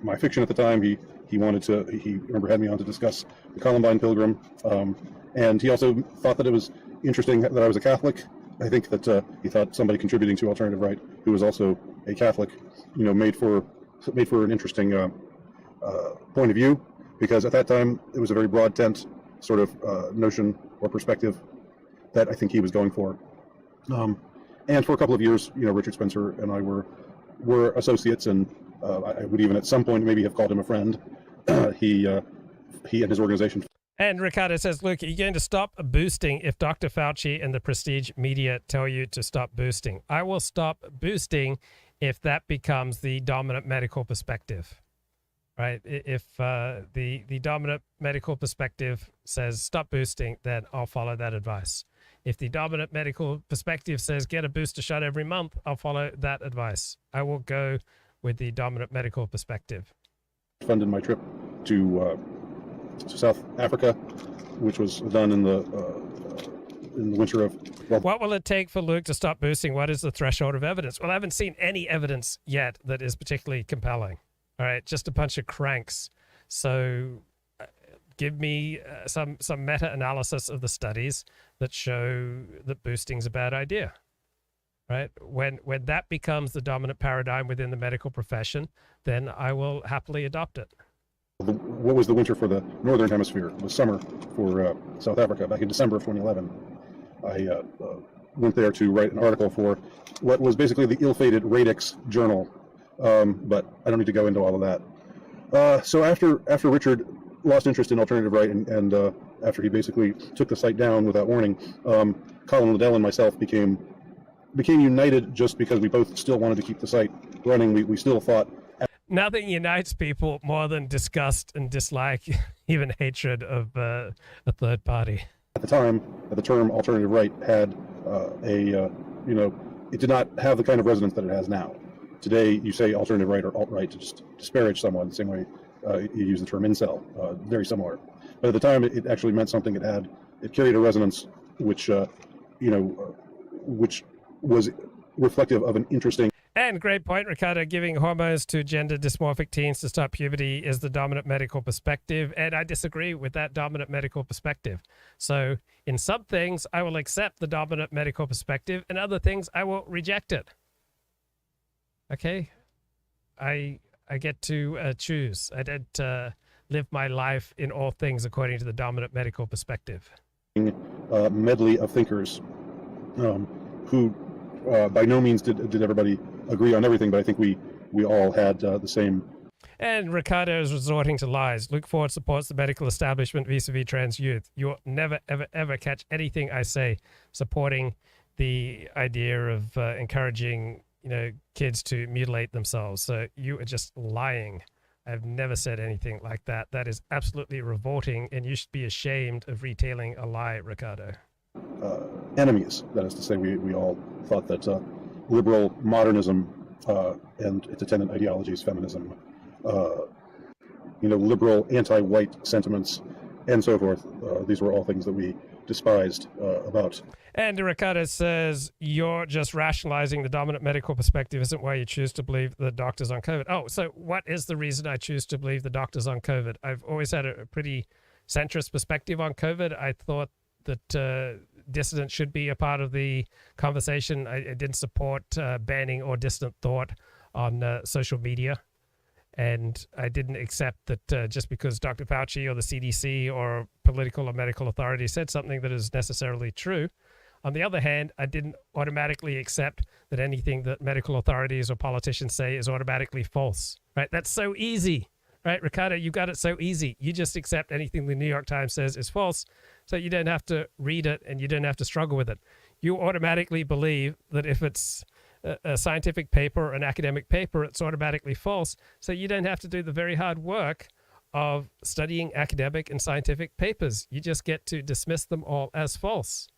my fiction at the time. He remember had me on to discuss the Columbine Pilgrim, and he also thought that it was interesting that I was a Catholic. I think that he thought somebody contributing to Alternative Right who was also a Catholic, made for an interesting point of view, because at that time it was a very broad tent sort of notion or perspective that I think he was going for. And for a couple of years, Richard Spencer and I were associates, and I would even at some point maybe have called him a friend. He and his organization. And Ricardo says, Luke, are you going to stop boosting if Dr. Fauci and the prestige media tell you to stop boosting? I will stop boosting if that becomes the dominant medical perspective, right? If the dominant medical perspective says stop boosting, then I'll follow that advice. If the dominant medical perspective says get a booster shot every month, I'll follow that advice. I will go with the dominant medical perspective. Funded my trip to South Africa, which was done in the winter of. What will it take for Luke to stop boosting? What is the threshold of evidence? Well, I haven't seen any evidence yet that is particularly compelling. All right, just a bunch of cranks. So give me some meta-analysis of the studies that show that boosting's a bad idea. Right? When that becomes the dominant paradigm within the medical profession, then I will happily adopt it. What was the winter for the Northern Hemisphere? It was summer for South Africa back in December of 2011. I went there to write an article for what was basically the ill-fated Radix Journal, but I don't need to go into all of that. So after Richard lost interest in Alternative Right and after he basically took the site down without warning, Colin Liddell and myself became united just because we both still wanted to keep the site running. We still thought. Nothing unites people more than disgust and dislike, even hatred of a third party. At the time, the term Alternative Right had it did not have the kind of resonance that it has now. Today, you say Alternative Right or alt-right to just disparage someone the same way you use the term incel, very similar. But at the time, it actually meant something. It carried a resonance which was reflective of an interesting. And great point, Ricardo. Giving hormones to gender dysmorphic teens to stop puberty is the dominant medical perspective, and I disagree with that dominant medical perspective. So in some things, I will accept the dominant medical perspective, and other things, I will reject it. Okay? I get to choose. I don't live my life in all things according to the dominant medical perspective. Medley of thinkers who by no means did everybody agree on everything, but I think we all had the same. And Ricardo is resorting to lies. Luke Ford supports the medical establishment vis-a-vis trans youth. You'll never, ever, ever catch anything I say supporting the idea of encouraging kids to mutilate themselves. So you are just lying. I've never said anything like that. That is absolutely revolting, and you should be ashamed of retailing a lie, Ricardo. Enemies. That is to say, we all thought that liberal modernism and its attendant ideologies, feminism, liberal anti-white sentiments, and so forth. These were all things that we despised about. And Ricardo says, you're just rationalizing the dominant medical perspective isn't why you choose to believe the doctors on COVID. Oh, so what is the reason I choose to believe the doctors on COVID? I've always had a pretty centrist perspective on COVID. I thought that dissidents should be a part of the conversation. I didn't support banning or dissident thought on social media. And I didn't accept that just because Dr. Fauci or the CDC or political or medical authority said something that is necessarily true. On the other hand, I didn't automatically accept that anything that medical authorities or politicians say is automatically false. Right? That's so easy. Right, Ricardo, you got it so easy. You just accept anything the New York Times says is false, so you don't have to read it and you don't have to struggle with it. You automatically believe that if it's a scientific paper or an academic paper, it's automatically false, so you don't have to do the very hard work of studying academic and scientific papers. You just get to dismiss them all as false.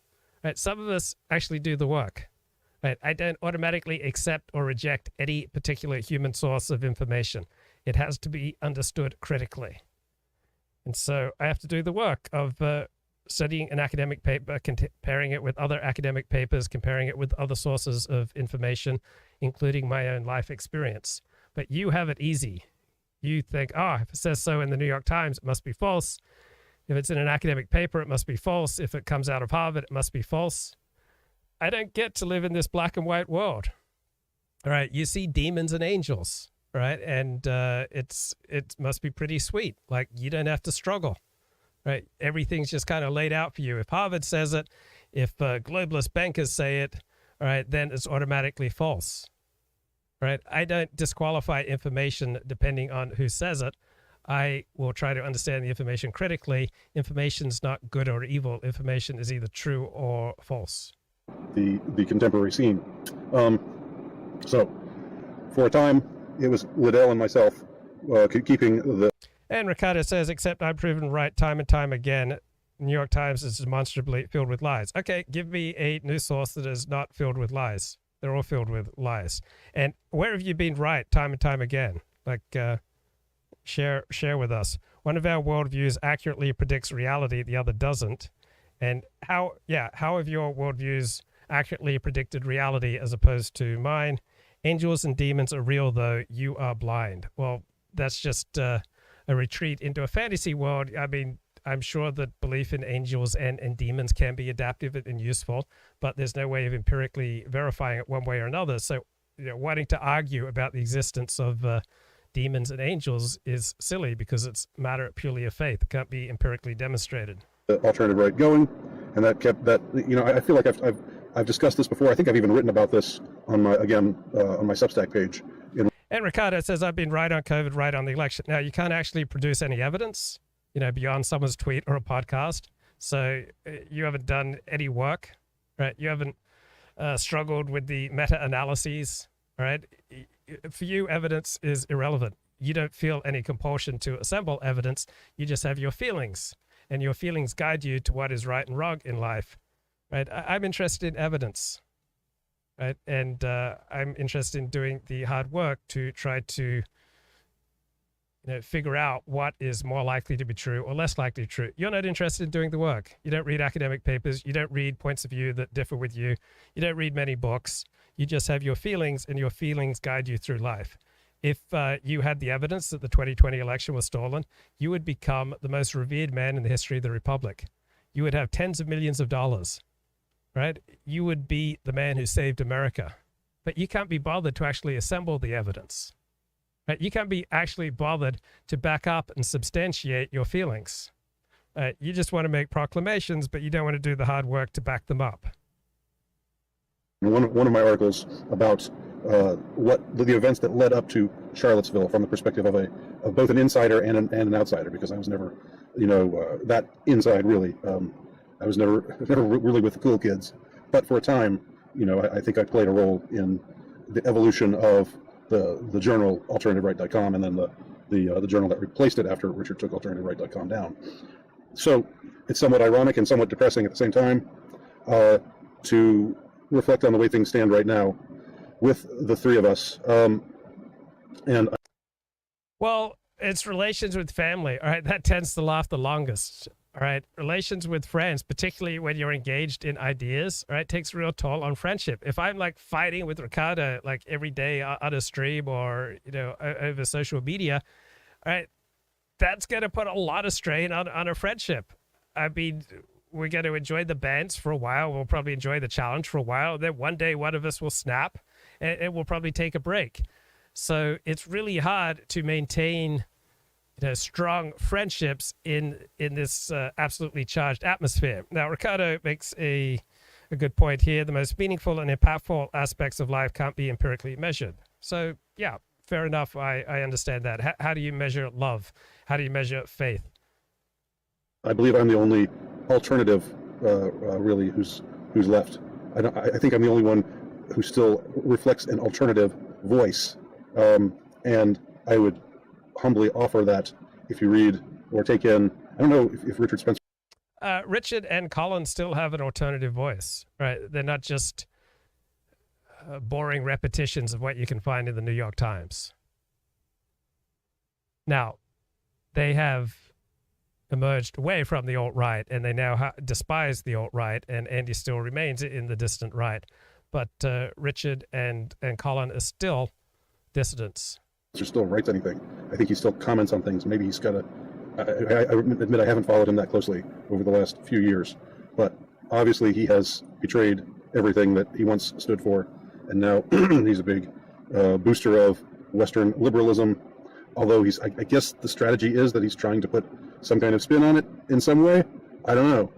Right? Some of us actually do the work. Right? I don't automatically accept or reject any particular human source of information. It has to be understood critically. And so I have to do the work of studying an academic paper, comparing it with other academic papers, comparing it with other sources of information, including my own life experience. But you have it easy. You think, oh, if it says so in the New York Times, it must be false. If it's in an academic paper, it must be false. If it comes out of Harvard, it must be false. I don't get to live in this black and white world. All right, you see demons and angels, right? And it must be pretty sweet. Like, you don't have to struggle, right? Everything's just kind of laid out for you. If Harvard says it, if globalist bankers say it, all right, then it's automatically false, right? I don't disqualify information depending on who says it. I will try to understand the information critically. Information's not good or evil. Information is either true or false. The contemporary scene. So, for a time, it was Liddell and myself keeping the... And Ricardo says, except I've proven right time and time again, New York Times is demonstrably filled with lies. Okay, give me a news source that is not filled with lies. They're all filled with lies. And where have you been right time and time again? Like, share with us. One of our worldviews accurately predicts reality, the other doesn't. And how have your worldviews accurately predicted reality as opposed to mine? Angels and demons are real, though you are blind. Well, that's just a retreat into a fantasy world. I mean, I'm sure that belief in angels and demons can be adaptive and useful, but there's no way of empirically verifying it one way or another. So, wanting to argue about the existence of demons and angels is silly because it's matter purely of faith. It can't be empirically demonstrated. The alternative right going, and that kept that. I feel like I've discussed this before. I think I've even written about this on my Substack page. And Ricardo says, I've been right on COVID, right on the election. Now, you can't actually produce any evidence, beyond someone's tweet or a podcast. So you haven't done any work, right? You haven't struggled with the meta-analyses, right? For you, evidence is irrelevant. You don't feel any compulsion to assemble evidence. You just have your feelings, and your feelings guide you to what is right and wrong in life, right? I'm interested in evidence, right? And I'm interested in doing the hard work to try to figure out what is more likely to be true or less likely to be true. You're not interested in doing the work. You don't read academic papers. You don't read points of view that differ with you. You don't read many books. You just have your feelings, and your feelings guide you through life. If you had the evidence that the 2020 election was stolen, you would become the most revered man in the history of the Republic. You would have tens of millions of dollars, right? You would be the man who saved America. But you can't be bothered to actually assemble the evidence. Right? You can't be actually bothered to back up and substantiate your feelings. You just want to make proclamations, but you don't want to do the hard work to back them up. One of my articles about what the events that led up to Charlottesville from the perspective of both an insider and an outsider, because I was never, that inside really. I was never really with the cool kids, but for a time, I think I played a role in the evolution of the journal AlternativeRight.com, and then the journal that replaced it after Richard took AlternativeRight.com down. So it's somewhat ironic and somewhat depressing at the same time to reflect on the way things stand right now with the three of us. Well, it's relations with family, all right? That tends to last the longest, all right? Relations with friends, particularly when you're engaged in ideas, all right, takes a real toll on friendship. If I'm like fighting with Ricardo like every day on a stream or, over social media, all right, that's going to put a lot of strain on a friendship. I mean, we're going to enjoy the bands for a while. We'll probably enjoy the challenge for a while. Then one day one of us will snap and we'll probably take a break. So it's really hard to maintain strong friendships in this absolutely charged atmosphere. Now, Ricardo makes a good point here. The most meaningful and impactful aspects of life can't be empirically measured. So, yeah, fair enough. I understand that. How do you measure love? How do you measure faith? I believe I'm the only alternative, really, who's left. I think I'm the only one who still reflects an alternative voice, and I would humbly offer that if you read or take in. I don't know if Richard Spencer. Richard and Colin still have an alternative voice, right? They're not just boring repetitions of what you can find in the New York Times. Now, they have emerged away from the alt-right, and they now despise the alt-right, and Andy still remains in the distant right. But Richard and Colin are still dissidents. still writes anything. I think he still comments on things. Maybe he's got a. I admit I haven't followed him that closely over the last few years, but obviously he has betrayed everything that he once stood for, and now he's a big booster of Western liberalism. Although I guess the strategy is that he's trying to put some kind of spin on it in some way. I don't know.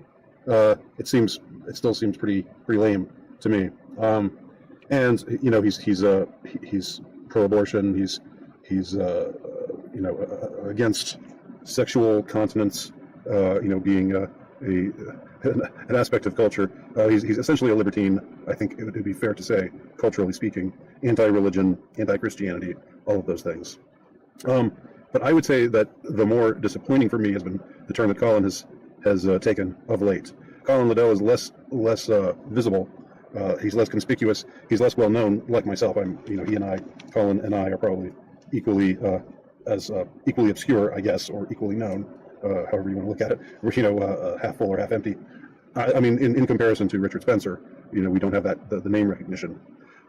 It still seems pretty lame to me. And he's pro-abortion. He's against sexual continence. Being an aspect of culture. He's essentially a libertine. I think it would be fair to say, culturally speaking, anti-religion, anti-Christianity, all of those things. But I would say that the more disappointing for me has been the turn that Colin has taken of late. Colin Liddell is less visible. He's less conspicuous. He's less well known. Like myself, Colin and I are probably equally obscure, I guess, or equally known, however you want to look at it. We're half full or half empty. I mean, in comparison to Richard Spencer, we don't have the name recognition.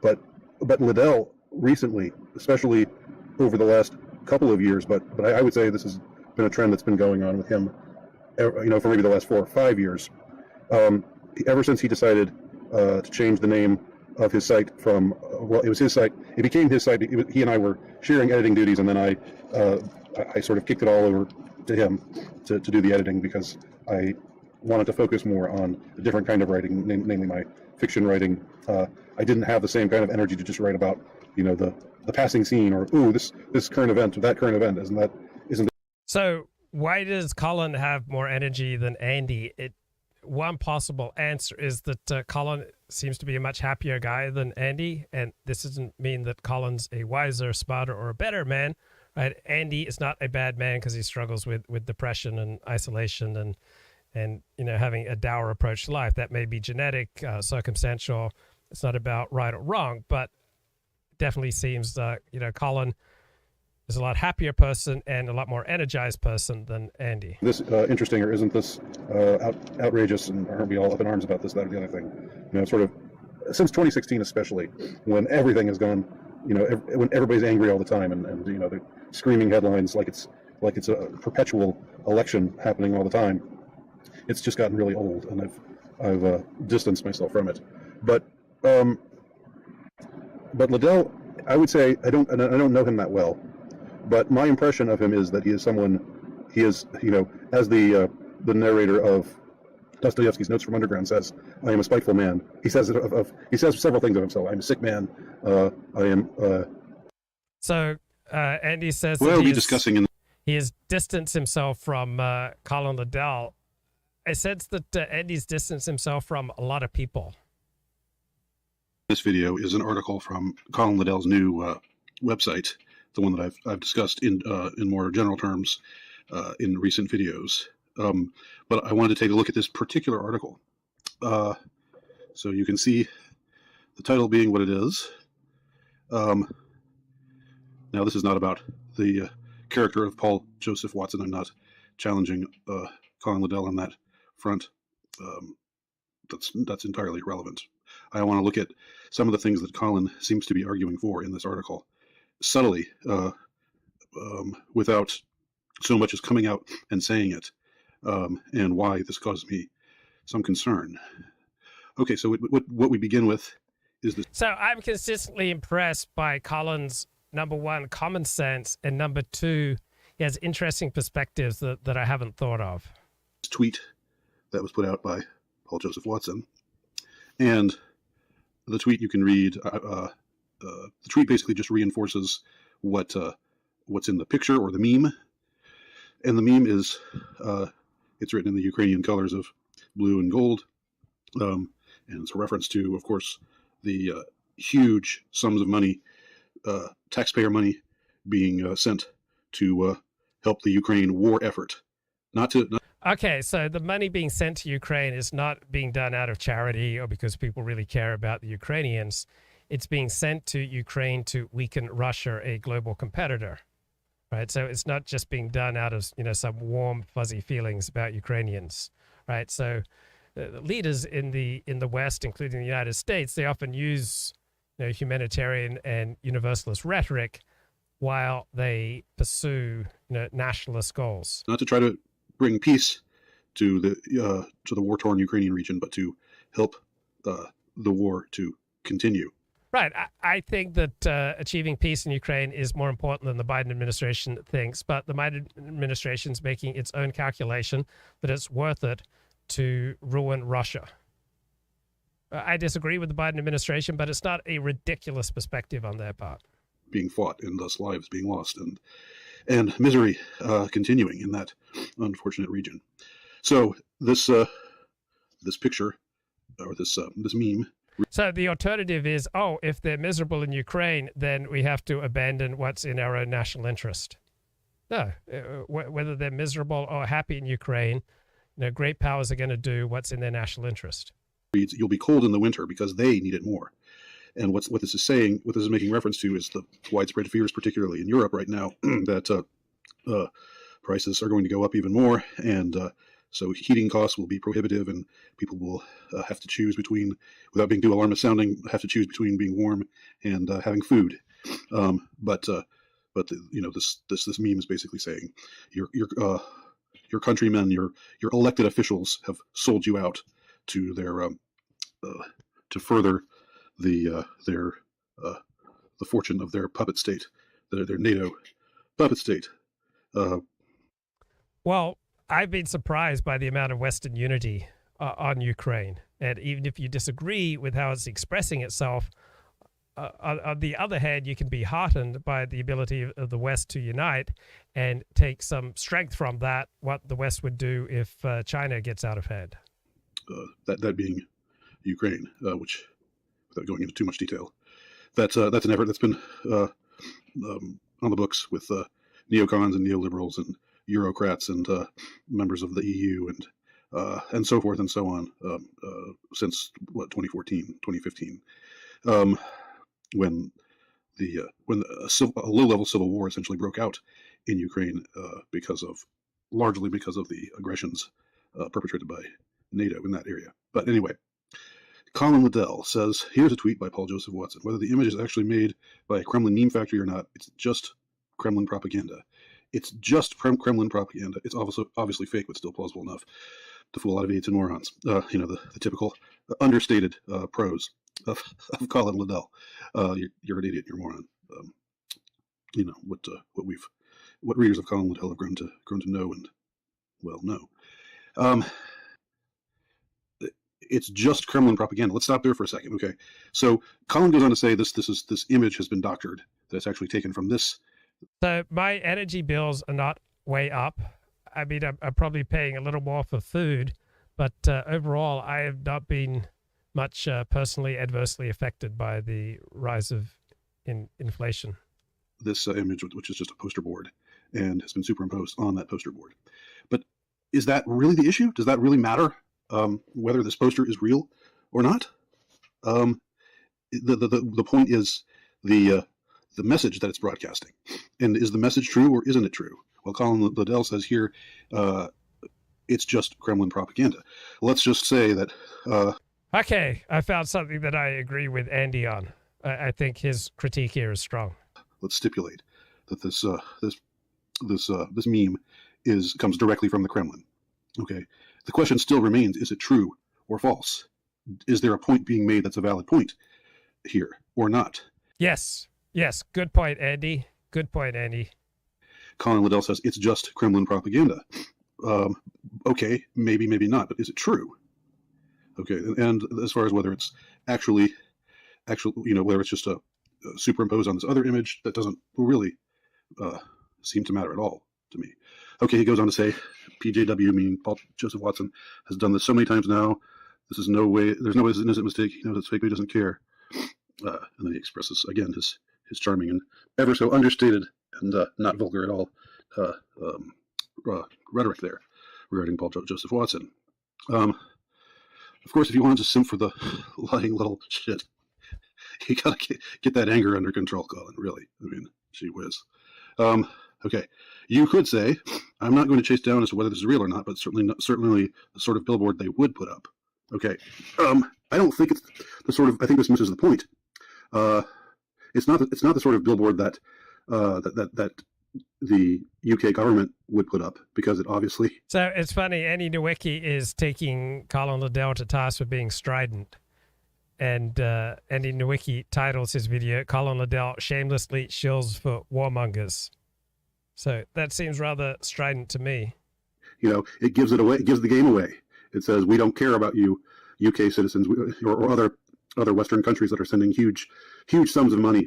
But Liddell recently, especially over the last couple of years, but I would say this has been a trend that's been going on with him, for maybe the last 4 or 5 years. Ever since he decided to change the name of his site from, it was his site, it became his site. He and I were sharing editing duties, and then I sort of kicked it all over to him to do the editing because I wanted to focus more on a different kind of writing, namely my fiction writing. I didn't have the same kind of energy to just write about, the passing scene or this current event or that current event. Isn't So why does Colin have more energy than Andy? One possible answer is that Colin seems to be a much happier guy than Andy, and this doesn't mean that Colin's a wiser, smarter, or a better man, right? Andy is not a bad man because he struggles with depression and isolation and having a dour approach to life. That may be genetic, circumstantial. It's not about right or wrong, but definitely seems Colin is a lot happier person and a lot more energized person than Andy. this interesting, or isn't this outrageous, and aren't we all up in arms about this, that, or the other thing? Sort of since 2016 especially, when everything has gone, when everybody's angry all the time, and they're screaming headlines like it's a perpetual election happening all the time. It's just gotten really old, and I've distanced myself from it. But Liddell, I would say I don't know him that well, but my impression of him is that he is, as the narrator of Dostoevsky's Notes from Underground says, I am a spiteful man. He says he says several things of himself. I'm a sick man. I am. So Andy says we'll be discussing he has distanced himself from Colin Liddell. I sense that Andy's distanced himself from a lot of people. This video is an article from Colin Liddell's new website, the one that I've discussed in more general terms in recent videos. But I wanted to take a look at this particular article. So you can see the title being what it is. Now, this is not about the character of Paul Joseph Watson. I'm not challenging Colin Liddell on that front. That's entirely irrelevant. I want to look at some of the things that Colin seems to be arguing for in this article, subtly, without so much as coming out and saying it, and why this caused me some concern. Okay, so what we begin with is this. So I'm consistently impressed by Colin's, number one, common sense, and number two, he has interesting perspectives that I haven't thought of. Tweet that was put out by Paul Joseph Watson, and the tweet you can read. The tweet basically just reinforces what's in the picture or the meme, and the meme is it's written in the Ukrainian colors of blue and gold, and it's a reference to, of course, the huge sums of money, taxpayer money, being sent to help the Ukraine war effort. Okay, so the money being sent to Ukraine is not being done out of charity or because people really care about the Ukrainians. It's being sent to Ukraine to weaken Russia, a global competitor, right? So it's not just being done out of some warm, fuzzy feelings about Ukrainians, right? So leaders in the West, including the United States, they often use humanitarian and universalist rhetoric while they pursue nationalist goals. Not to try to bring peace to the war-torn Ukrainian region, but to help the war to continue. Right. I think that achieving peace in Ukraine is more important than the Biden administration thinks, but the Biden administration is making its own calculation that it's worth it to ruin Russia. I disagree with the Biden administration, but it's not a ridiculous perspective on their part. Being fought and thus lives being lost and misery continuing in that unfortunate region. So this picture or this meme. So the alternative is, if they're miserable in Ukraine, then we have to abandon what's in our own national interest. No, whether they're miserable or happy in Ukraine, great powers are going to do what's in their national interest. Reads, you'll be cold in the winter because they need it more. And what this is saying, what this is making reference to, is the widespread fears, particularly in Europe right now, that prices are going to go up even more, and so heating costs will be prohibitive, and people will have to choose between, without being too alarmist sounding, have to choose between being warm and having food. But this meme is basically saying your countrymen, your elected officials have sold you out to their to further the fortune of their puppet state, their NATO puppet state. Well, I've been surprised by the amount of Western unity on Ukraine, and even if you disagree with how it's expressing itself, on the other hand, you can be heartened by the ability of the West to unite and take some strength from that, what the West would do if China gets out of hand. That being Ukraine, which, without going into too much detail, that's an effort that's been on the books with neocons and neoliberals and Eurocrats and members of the EU and so forth and so on since 2014, 2015, when a low-level civil war essentially broke out in Ukraine largely because of the aggressions perpetrated by NATO in that area. But anyway, Colin Liddell says, here's a tweet by Paul Joseph Watson. Whether the image is actually made by a Kremlin meme factory or not, it's just Kremlin propaganda. It's just Kremlin propaganda. It's obviously fake, but still plausible enough to fool a lot of idiots and morons. The typical understated prose of Colin Liddell. You're an idiot. You're a moron. What readers of Colin Liddell have grown to know and know. It's just Kremlin propaganda. Let's stop there for a second. Okay, so Colin goes on to say this image has been doctored. That it's actually taken from this. So my energy bills are not way up. I mean, I'm probably paying a little more for food, but overall, I have not been much personally adversely affected by the rise of inflation. This image, which is just a poster board, and has been superimposed on that poster board. But is that really the issue? Does that really matter? Whether this poster is real or not? The point is the message that it's broadcasting. And is the message true or isn't it true? Well, Colin Liddell says here, it's just Kremlin propaganda. Let's just say that... Okay, I found something that I agree with Andy on. I think his critique here is strong. Let's stipulate that this meme comes directly from the Kremlin. Okay, the question still remains: is it true or false? Is there a point being made that's a valid point here or not? Yes. Good point, Andy. Colin Liddell says it's just Kremlin propaganda. Okay, maybe not, but is it true? Okay, and as far as whether it's actually, whether it's just a superimposed on this other image, that doesn't really seem to matter at all to me. Okay, he goes on to say, PJW, meaning Paul Joseph Watson, has done this so many times now. There's no way this is an innocent mistake. He knows it's fake, but he doesn't care. And then he expresses, again, his charming and ever so understated and not vulgar at all rhetoric there regarding Paul Joseph Watson. Of course, if you want to simp for the lying little shit, you gotta get that anger under control, Colin, really. I mean, gee whiz. Okay, you could say, I'm not going to chase down as to whether this is real or not, but certainly the sort of billboard they would put up. Okay, I don't think it's the sort of, I think this misses the point. It's not the sort of billboard that that the UK government would put up, because it obviously. So it's funny, Andy Nowicki is taking Colin Liddell to task for being strident. And Andy Nowicki titles his video, Colin Liddell shamelessly shills for warmongers. So that seems rather strident to me. It gives it away. It gives the game away. It says, we don't care about you, UK citizens, or other Western countries that are sending huge sums of money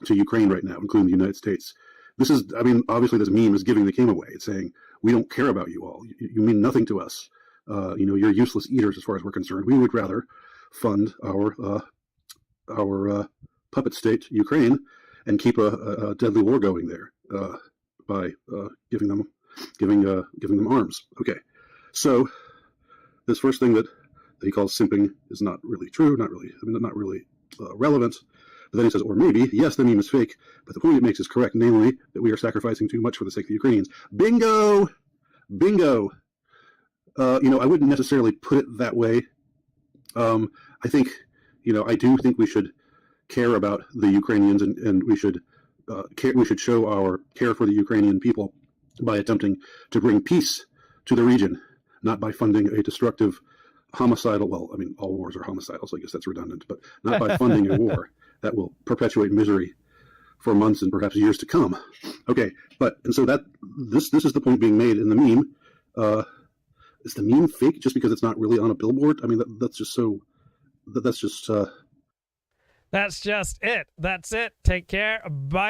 to Ukraine right now, including the United States. This is, obviously this meme is giving the game away. It's saying, we don't care about you all. You mean nothing to us. You're useless eaters as far as we're concerned. We would rather fund our puppet state, Ukraine, and keep a deadly war going there by giving them arms. Okay, so this first thing that he calls simping is not really true, not really relevant. But then he says, or maybe, yes, the meme is fake, but the point it makes is correct, namely that we are sacrificing too much for the sake of the Ukrainians. Bingo! Bingo! I wouldn't necessarily put it that way. I think, I do think we should care about the Ukrainians, and we should show our care for the Ukrainian people by attempting to bring peace to the region, not by funding a destructive, homicidal, all wars are homicidal, so I guess that's redundant, but not by funding a war that will perpetuate misery for months and perhaps years to come. Okay, and so that this is the point being made in the meme. Is the meme fake just because it's not really on a billboard? That's just so. That's just. That's just it. That's it. Take care. Bye.